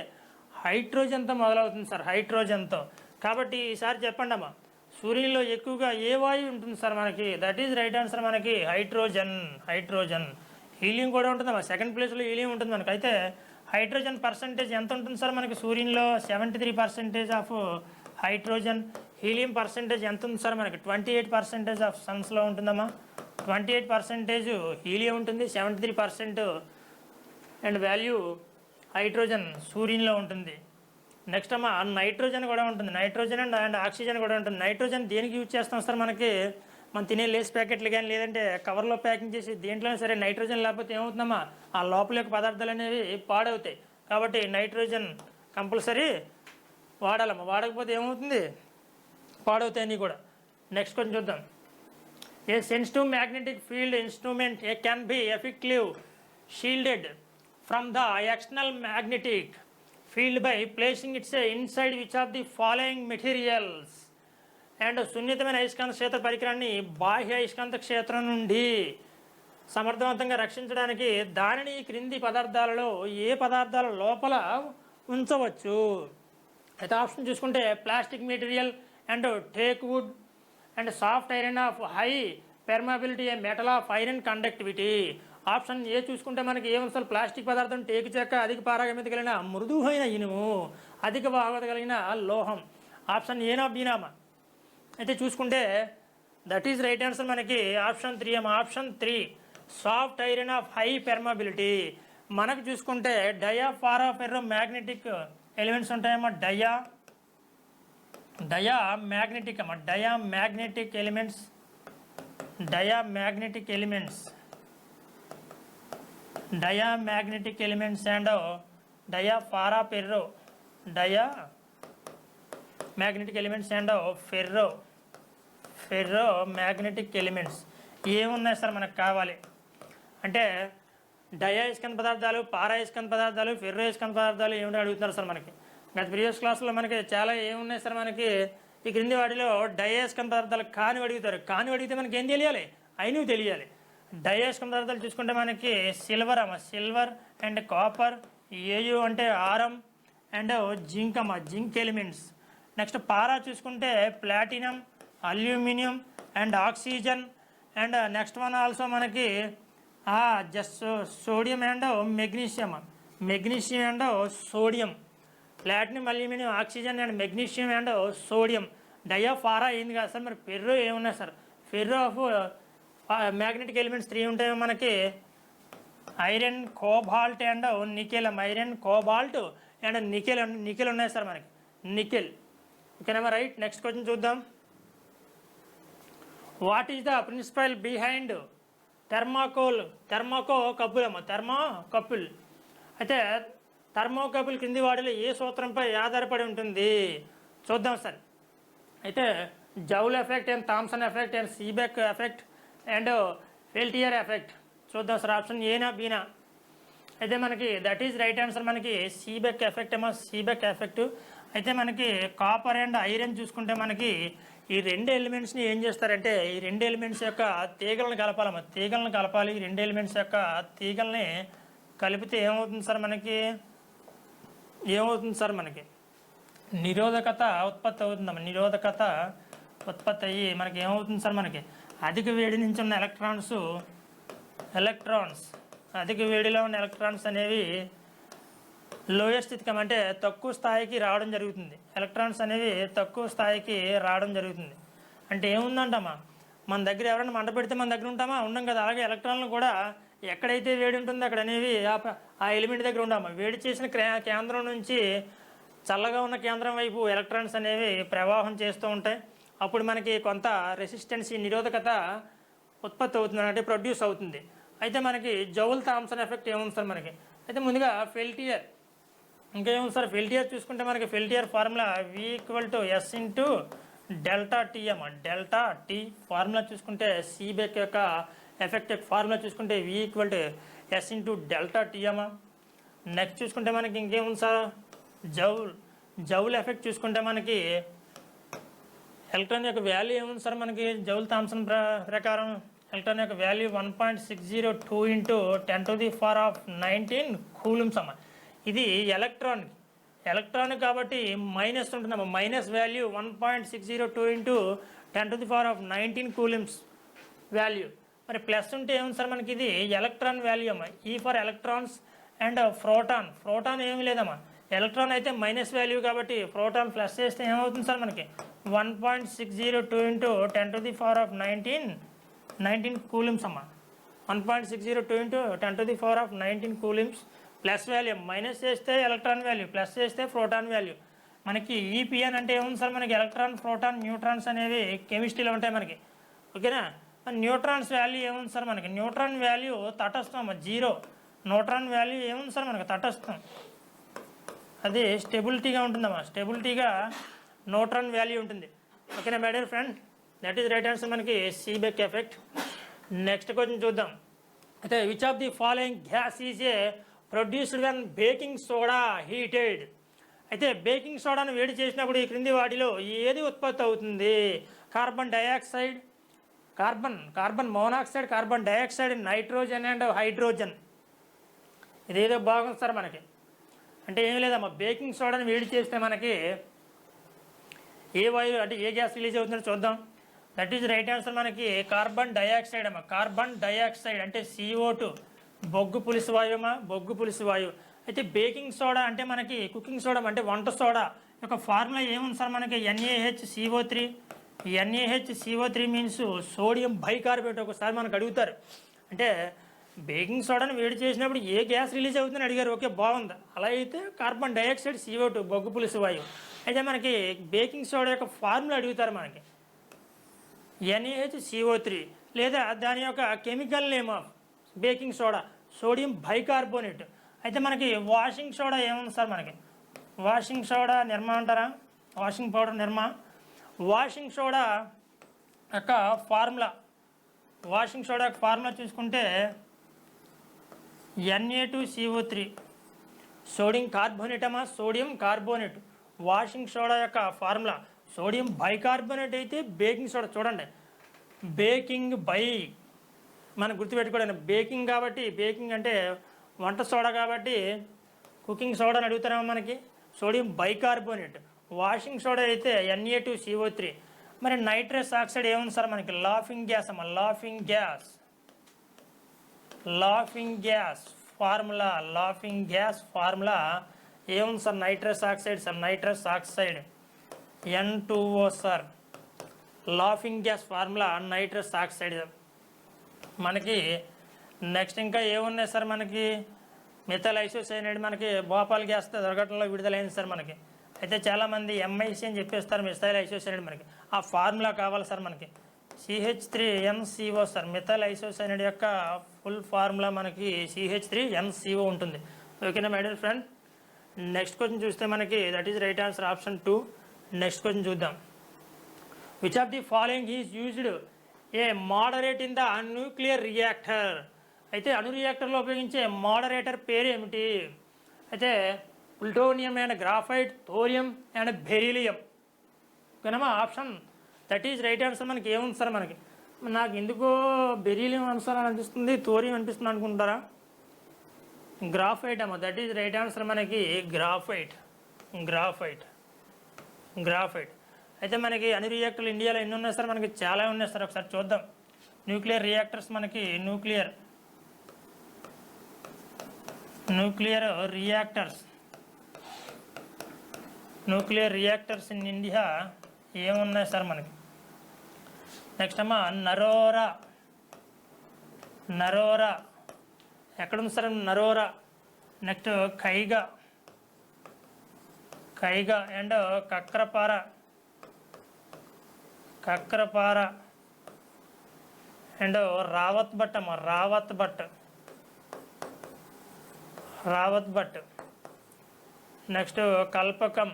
హైడ్రోజన్తో మొదలవుతుంది సార్, హైడ్రోజన్తో. కాబట్టి ఈసారి చెప్పండి అమ్మా, సూర్యునిలో ఎక్కువగా ఏ వాయువు ఉంటుంది సార్ మనకి, దట్ ఈజ్ రైట్ ఆన్సర్ మనకి హైడ్రోజన్. హీలియం కూడా ఉంటుందమ్మా, సెకండ్ ప్లేస్లో హీలియం ఉంటుంది మనకి. అయితే హైడ్రోజన్ పర్సంటేజ్ ఎంత ఉంటుంది సార్ మనకి సూర్యునిలో, 73% ఆఫ్ హైడ్రోజన్. హీలియం పర్సంటేజ్ ఎంత ఉంది సార్ మనకి, 28% ఆఫ్ సన్స్లో ఉంటుందమ్మా. 28% హీలియం ఉంటుంది, 73% అండ్ వాల్యూ హైడ్రోజన్ సూర్యునిలో ఉంటుంది. నెక్స్ట్ అమ్మా నైట్రోజన్ కూడా ఉంటుంది, నైట్రోజన్ అండ్ ఆక్సిజన్ కూడా ఉంటుంది. నైట్రోజన్ దేనికి యూజ్ చేస్తాం సార్ మనకి, మనం తినే లేస్ ప్యాకెట్లు కానీ లేదంటే కవర్లో ప్యాకింగ్ చేసి దేంట్లోనే సరే నైట్రోజన్ లేకపోతే ఏమవుతుందమ్మా, ఆ లోపల యొక్క పదార్థాలు అనేవి పాడవుతాయి. కాబట్టి నైట్రోజన్ కంపల్సరీ వాడాలమ్మా, వాడకపోతే ఏమవుతుంది, పాడవుతాయి అన్నీ కూడా. నెక్స్ట్ కొంచెం చూద్దాం. A sensitive magnetic field instrument a can be effective shielded from the external magnetic field by placing its inside which of the following materials. And సున్నితమైన అయస్కాంత క్షేత్ర పరికరాన్ని బాహ్య అయస్కాంత క్షేత్రం నుండి సమర్థవంతంగా రక్షించడానికి దానిని క్రింది పదార్థాలలో ఏ పదార్థాల లోపల ఉంచవచ్చు. అయితే ఆప్షన్ చూసుకుంటే plastic material and teak wood and soft iron of high permeability a metal of iron conductivity. Option A చూసుకుంటే మనకి ఏమవుతుంది, ప్లాస్టిక్ పదార్థం, టేకు చెక్క, అధిక పారగమ్యత కలిగిన మృదువైన ఇనుము, అధిక వాహకత కలిగిన లోహం. ఆప్షన్ ఏనా బీనామా. అయితే చూసుకుంటే దట్ ఈజ్ రైట్ ఆన్సర్ మనకి ఆప్షన్ 3 అమ్మా. Option 3 soft iron of high permeability. మనకు చూసుకుంటే డయా ఫారాఫెర్రో మ్యాగ్నెటిక్ ఎలిమెంట్స్ ఉంటాయమ్మా, డయా మ్యాగ్నెటిక్ అమ్మా, diamagnetic elements and dia para ferro, magnetic elements and ferromagnetic elements ఏమున్నాయి సార్ మనకు కావాలి అంటే, డయాయిస్కన్ పదార్థాలు, పారాయిస్కన్ పదార్థాలు, ఫెర్రోయిస్కన్ పదార్థాలు ఏమిటో అడుగుతున్నారు సార్ మనకి. గత ప్రీవియస్ క్లాస్లో మనకి చాలా ఏమున్నాయి సార్ మనకి, ఈ క్రింది వాటిలో డయాయిస్కన్ పదార్థాలు కాని అడుగుతారు. కాని అడిగితే మనకి ఏం తెలియాలి, అయినవి తెలియాలి. డయాయిస్కన్ పదార్థాలు చూసుకుంటే మనకి సిల్వర్ అండ్ కాపర్, ఏయు అంటే aurum and zinc elements. Next para చూసుకుంటే platinum, aluminium and oxygen and next one also మనకి just sodium and magnesium and sodium. Platinum, aluminium, oxygen and magnesium and sodium. Dia para ఏంది కాదు sir మరి, ferro ఏమున్నాయి sir, ferro of magnetic elements 3 ఉంటాయి మనకి, iron, cobalt and nickel. Iron, cobalt and nickel ఉన్నాయి sir మనకి, nickel. ఓకేనా right. Next question చూద్దాం. What is the principle behind thermocouple. అయితే థర్మోకపుల్ కింది వాటిలో ఏ సూత్రంపై ఆధారపడి ఉంటుంది చూద్దాం సార్. అయితే Joule effect and Thomson effect and Seebeck effect and Peltier effect. చూద్దాం సార్ ఆప్షన్ ఏనా బీనా. అయితే మనకి దట్ ఈజ్ రైట్ ఆన్సర్ మనకి సీబెక్ ఎఫెక్ట్ ఏమో, సీబెక్ ఎఫెక్ట్. అయితే మనకి కాపర్ అండ్ ఐరన్ చూసుకుంటే మనకి ఈ 2 ఎలిమెంట్స్ని ఏం చేస్తారంటే, ఈ 2 ఎలిమెంట్స్ యొక్క తీగలను కలపాలమ్మా, తీగలను కలపాలి. ఈ 2 ఎలిమెంట్స్ యొక్క తీగల్ని కలిపితే ఏమవుతుంది సార్ మనకి నిరోధకత ఉత్పత్తి అవుతుందమ్మా. నిరోధకత ఉత్పత్తి అయ్యి మనకి ఏమవుతుంది సార్ మనకి అధిక వేడి నుంచి ఉన్న ఎలక్ట్రాన్స్ అధిక వేడిలో ఉన్న ఎలక్ట్రాన్స్ అనేవి లోయర్ స్థితికి అంటే తక్కువ స్థాయికి రావడం జరుగుతుంది. ఎలక్ట్రాన్స్ అనేవి తక్కువ స్థాయికి రావడం జరుగుతుంది. అంటే ఏముందంటమ్మా, మన దగ్గర ఎవరైనా మంట పెడితే మన దగ్గర ఉంటామా, ఉండం కదా. అలాగే ఎలక్ట్రాన్లు కూడా ఎక్కడైతే వేడి ఉంటుందో అక్కడ అనేవి ఆ ఎలిమెంట్ దగ్గర ఉండమ్మా. వేడి చేసిన కేంద్రం నుంచి చల్లగా ఉన్న కేంద్రం వైపు ఎలక్ట్రాన్స్ అనేవి ప్రవాహం చేస్తూ ఉంటాయి. అప్పుడు మనకి కొంత రెసిస్టెన్సీ నిరోధకత ఉత్పత్తి అవుతుంది, అంటే ప్రొడ్యూస్ అవుతుంది. అయితే మనకి జౌల్ థామ్సన్ ఎఫెక్ట్ ఏముంది సార్ మనకి? అయితే ముందుగా ఫెల్టియర్, ఇంకేముంది సార్? ఫెల్టియర్ చూసుకుంటే మనకి Peltier formula V = S × delta T అమ్మ. డెల్టా టీ ఫార్ములా చూసుకుంటే సీబెక్ యొక్క ఎఫెక్ట్ ఫార్ములా చూసుకుంటే V = S × డెల్టా టీ అమ్మ. నెక్స్ట్ చూసుకుంటే మనకి ఇంకేముంది సార్? జౌల్ ఎఫెక్ట్ చూసుకుంటే మనకి ఎలక్ట్రాన్ యొక్క వాల్యూ ఏముంది సార్ మనకి? జౌల్ థామ్సన్ ప్రకారం ఎలక్ట్రాన్ యొక్క వాల్యూ 1.602 × 10⁻19 కూలుమ్స్ అమ్మ. ఇది ఎలక్ట్రాన్ కాబట్టి మైనస్ ఉంటుందమ్మా. Minus value 1.602 × 10⁻19 coulombs value. మరి ప్లస్ ఉంటే ఏముంది సార్ మనకి? ఇది ఎలక్ట్రాన్ వాల్యూ అమ్మా. ఈ ఫర్ ఎలక్ట్రాన్స్ అండ్ ప్రోటాన్ ఏమీ లేదమ్మా. ఎలక్ట్రాన్ అయితే మైనస్ వాల్యూ కాబట్టి ప్రోటాన్ ప్లస్ చేస్తే ఏమవుతుంది సార్ మనకి? 1.602 × 10⁻19 కూలుమ్స్ అమ్మ. 1.602 × 10⁻19 కూలుమ్స్ ప్లస్ వాల్యూ. మైనస్ చేస్తే ఎలక్ట్రాన్ వాల్యూ, ప్లస్ చేస్తే ప్రోటాన్ వాల్యూ. మనకి ఈపీఎన్ అంటే ఏముంది సార్ మనకి? ఎలక్ట్రాన్, ప్రోటాన్, న్యూట్రాన్స్ అనేవి కెమిస్ట్రీలో ఉంటాయి మనకి, ఓకేనా? న్యూట్రాన్స్ వాల్యూ ఏముంది సార్ మనకి? న్యూట్రాన్ వాల్యూ తటస్థం అమ్మ, 0. న్యూట్రాన్ వాల్యూ ఏముంది సార్ మనకి? తటస్థం. అది స్టెబిలిటీగా ఉంటుందమ్మా. స్టెబిలిటీగా న్యూట్రాన్ వాల్యూ ఉంటుంది, ఓకేనా my dear friend? That is right answer మనకి సీబెక్ ఎఫెక్ట్. నెక్స్ట్ క్వశ్చన్ చూద్దాం. అయితే which of the following gas is a produced when baking soda heated? అయితే బేకింగ్ సోడాను వేడి చేసినప్పుడు ఈ క్రింది వాటిలో ఏది ఉత్పత్తి అవుతుంది? Carbon dioxide, carbon monoxide, carbon dioxide, nitrogen and hydrogen. ఇదేదో బాగుంది సార్ మనకి. అంటే ఏం లేదమ్మా, బేకింగ్ సోడాని వేడి చేస్తే మనకి ఏ వాయువు అంటే ఏ గ్యాస్ రిలీజ్ అవుతుందో చూద్దాం. దట్ ఈజ్ రైట్ ఆన్సర్ మనకి కార్బన్ డైఆక్సైడ్ అమ్మ. కార్బన్ డైఆక్సైడ్ అంటే CO2, బొగ్గు పులుసు వాయువు అమ్మా, బొగ్గు పులుసు వాయువు. అయితే బేకింగ్ సోడా అంటే మనకి కుకింగ్ సోడా అంటే వంట సోడా యొక్క ఫార్ములా ఏముంది సార్ మనకి? NaHCO3. NaHCO3 means sodium bicarbonate. ఒకసారి మనకు అడుగుతారు, అంటే బేకింగ్ సోడాని వేడి చేసినప్పుడు ఏ గ్యాస్ రిలీజ్ అవుతుందని అడిగారు. ఓకే, బాగుంది. అలా అయితే కార్బన్ డైఆక్సైడ్, CO2, బొగ్గు పులుసు వాయువు. అయితే మనకి బేకింగ్ సోడా యొక్క ఫార్ములా అడుగుతారు మనకి, NaHCO3, లేదా దాని యొక్క chemical name of baking soda sodium bicarbonate. అయితే మనకి వాషింగ్ సోడా ఏముంది సార్ మనకి? వాషింగ్ సోడా నిర్మా అంటారా? వాషింగ్ పౌడర్ నిర్మా. వాషింగ్ సోడా యొక్క ఫార్ములా చూసుకుంటే Na2CO3, సోడియం కార్బోనేట్ అమ్మా, సోడియం కార్బోనేట్. వాషింగ్ సోడా యొక్క ఫార్ములా సోడియం బైకార్బోనేట్. అయితే బేకింగ్ సోడా చూడండి, బేకింగ్ బై మనం గుర్తుపెట్టుకోవడానికి బేకింగ్ కాబట్టి, బేకింగ్ అంటే వంట సోడా కాబట్టి కుకింగ్ సోడా అని అడుగుతారేమో మనకి, సోడియం బైకార్బోనేట్. వాషింగ్ సోడా అయితే Na2CO3. మరి నైట్రస్ ఆక్సైడ్ ఏముంది సార్ మనకి? లాఫింగ్ గ్యాస్ అమ్మ. లాఫింగ్ గ్యాస్ ఫార్ములా ఏముంది sir? Nitrous oxide sir, nitrous oxide N2O sir. Laughing gas formula nitrous oxide మనకి. నెక్స్ట్ ఇంకా ఏమున్నాయి సార్ మనకి? మిథైల్ ఐసోసైనైడ్ మనకి భోపాల్ గ్యాస్ దుర్ఘటనలో విడుదలైంది సార్ మనకి. అయితే చాలామంది MIC అని చెప్పేస్తారు, మిథైల్ ఐసోసైనైడ్. మనకి ఆ ఫార్ములా కావాలి సార్ మనకి. CH3NCO sir. మిథైల్ ఐసోసైనైడ్ యొక్క ఫుల్ ఫార్ములా మనకి CH3NCO ఉంటుంది, ఓకేనా my dear friend? Next question చూస్తే మనకి that is right answer option 2. Next question చూద్దాం. Which of the following is used a moderate in the nuclear reactor? అయితే అణు రియాక్టర్లో ఉపయోగించే మోడరేటర్ పేరు ఏమిటి? అయితే plutonium and graphite, thorium and beryllium, ఓకేనమ్మా? Option that is right answer మనకి. ఏముంది సార్ మనకి? నాకు ఎందుకో బెరీలియం ఆన్సర్ అనిపిస్తుంది, థోరియం అనిపిస్తుంది అనుకుంటారా? గ్రాఫైట్ అమ్మ. దట్ ఈజ్ రైట్ ఆన్సర్ మనకి గ్రాఫైట్. అయితే మనకి అణు రియాక్టర్లు ఇండియాలో ఎన్ని ఉన్నాయి సార్ మనకి? చాలా ఉన్నాయి సార్. ఒకసారి చూద్దాం. న్యూక్లియర్ రియాక్టర్స్ మనకి న్యూక్లియర్ రియాక్టర్స్ ఇన్ ఇండియా ఏమున్నాయి సార్ మనకి? నెక్స్ట్ అమ్మా నరోరా ఎక్కడుంది sir? Narora. Next Kaiga and Kakrapar and Rawatbhata next Kalpakkam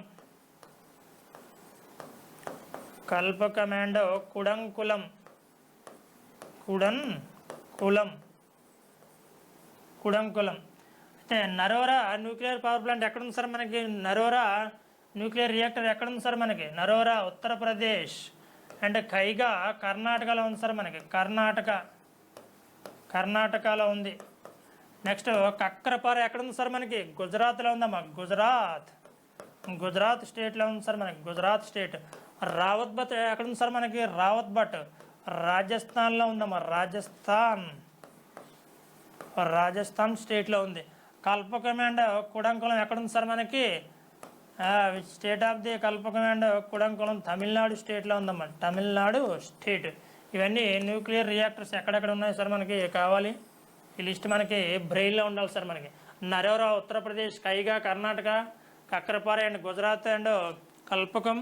and Kudankulam అయితే నరోరా న్యూక్లియర్ పవర్ ప్లాంట్ ఎక్కడుంది సార్ మనకి? నరోరా న్యూక్లియర్ రియాక్టర్ ఎక్కడుంది సార్ మనకి? నరోరా ఉత్తరప్రదేశ్ అండ్ కైగా కర్ణాటకలో ఉంది సార్ మనకి. కర్ణాటకలో ఉంది. నెక్స్ట్ కక్రపార ఎక్కడుంది సార్ మనకి? గుజరాత్లో ఉందమ్మా. గుజరాత్ స్టేట్లో ఉంది సార్ మనకి. గుజరాత్ స్టేట్. రావత్ భట్ ఎక్కడుంది సార్ మనకి? రావత్ భట్ రాజస్థాన్లో ఉందమ్మా. రాజస్థాన్ స్టేట్లో ఉంది. కల్పకం అండ్ కుడంకులం ఎక్కడుంది సార్ మనకి? State of the Kalpakkam and Kudankulam Tamil Nadu స్టేట్లో ఉందమ్మా. తమిళనాడు స్టేట్. ఇవన్నీ న్యూక్లియర్ రియాక్టర్స్ ఎక్కడెక్కడ ఉన్నాయి సార్ మనకి కావాలి? ఈ లిస్ట్ మనకి బ్రెయిన్లో ఉండాలి సార్ మనకి. నరోరా ఉత్తరప్రదేశ్, కైగా కర్ణాటక, కక్రపార అండ్ గుజరాత్ అండ్ కల్పకం,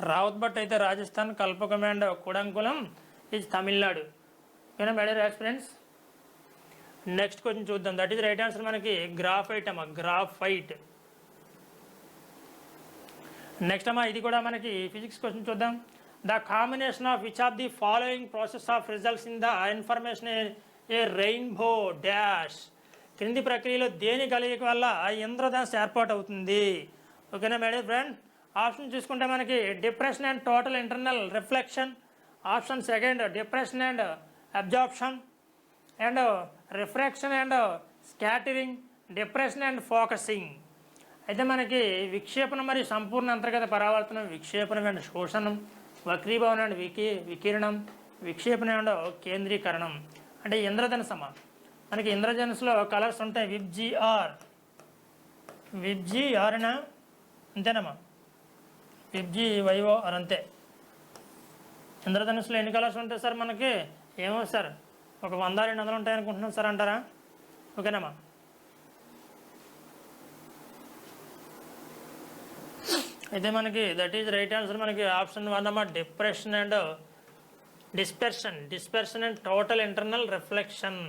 రావత్ భట్ అయితే రాజస్థాన్, కల్పకం అండ్ కుడంకులం ఇది తమిళనాడు. ఓకేనా my dear students? Next question చూద్దాం. దట్ ఈస్ రైట్ ఆన్సర్ మనకి గ్రాఫైట్ అమ్మా. గ్రాఫైట్. నెక్స్ట్ అమ్మా ఇది కూడా మనకి ఫిజిక్స్ క్వశ్చన్ చూద్దాం. The combination of which of the following process of results in the information A rainbow dash. క్రింది ప్రక్రియలో దేని కలయిక వల్ల ఇంద్రధనుస్సు ఏర్పాటు అవుతుంది? ఓకేనా మై డియర్ ఫ్రెండ్? ఆప్షన్ చూసుకుంటే మనకి depression and total internal reflection. Option second depression and absorption and refraction and scattering, depression and focusing. అయితే మనకి విక్షేపణం మరియు సంపూర్ణ అంతర్గత పరావర్తనం, విక్షేపణం అండ్ శోషణం, వక్రీభవనం అండ్ వికిరణం, విక్షేపణం అండ్ కేంద్రీకరణం. అంటే ఇంద్రధనుసమ్మా. మనకి ఇంద్రధనుసులో కలర్స్ ఉంటాయి. విబ్జీఆర్నా అంతేనమ్మా? విబ్జీవైఓఆర్ అంతే. ఇంద్రధనుసులో ఎన్ని కలర్స్ ఉంటాయి సార్ మనకి? ఏమో సార్ ఒక 100-200 ఉంటాయి అనుకుంటున్నాం సార్ అంటారా? ఓకేనమ్మా? అయితే మనకి దట్ ఈజ్ రైట్ ఆన్సర్ మనకి ఆప్షన్ 1 అమ్మా. Depression and dispersion and total internal reflection.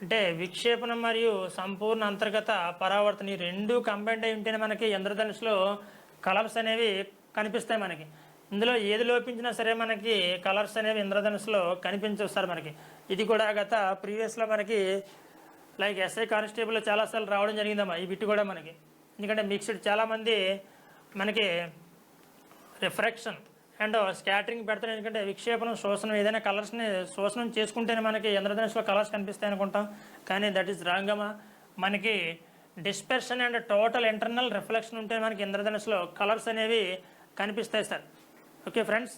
అంటే విక్షేపణం మరియు సంపూర్ణ అంతర్గత పరావర్తన ఈ రెండు కంబైండ్ అయి ఉంటేనే మనకి ఇంద్రధనుసులో కలర్స్ అనేవి కనిపిస్తాయి మనకి. ఇందులో ఏది లోపించినా సరే మనకి కలర్స్ అనేవి ఇంద్రధనుసులో కనిపించవు సార్ మనకి. ఇది కూడా గత ప్రీవియస్లో మనకి లైక్ ఎస్ఐ కానిస్టేబుల్లో చాలాసార్లు రావడం జరిగిందమ్మా ఈ బిట్ కూడా మనకి. ఎందుకంటే మిక్స్డ్ చాలామంది మనకి రిఫ్రాక్షన్ అండ్ స్కాటరింగ్ పెడతారు. ఎందుకంటే విక్షేపణం, శోషణం ఏదైనా కలర్స్ని శోషణం చేసుకుంటేనే మనకి ఇంద్రధనుసులో కలర్స్ కనిపిస్తాయి అనుకుంటాం. కానీ దట్ ఈస్ రాంగ్ అమ్మా. మనకి dispersion and total internal reflection ఉంటే మనకి ఇంద్రధనుసులో కలర్స్ అనేవి కనిపిస్తాయి సార్. Okay friends?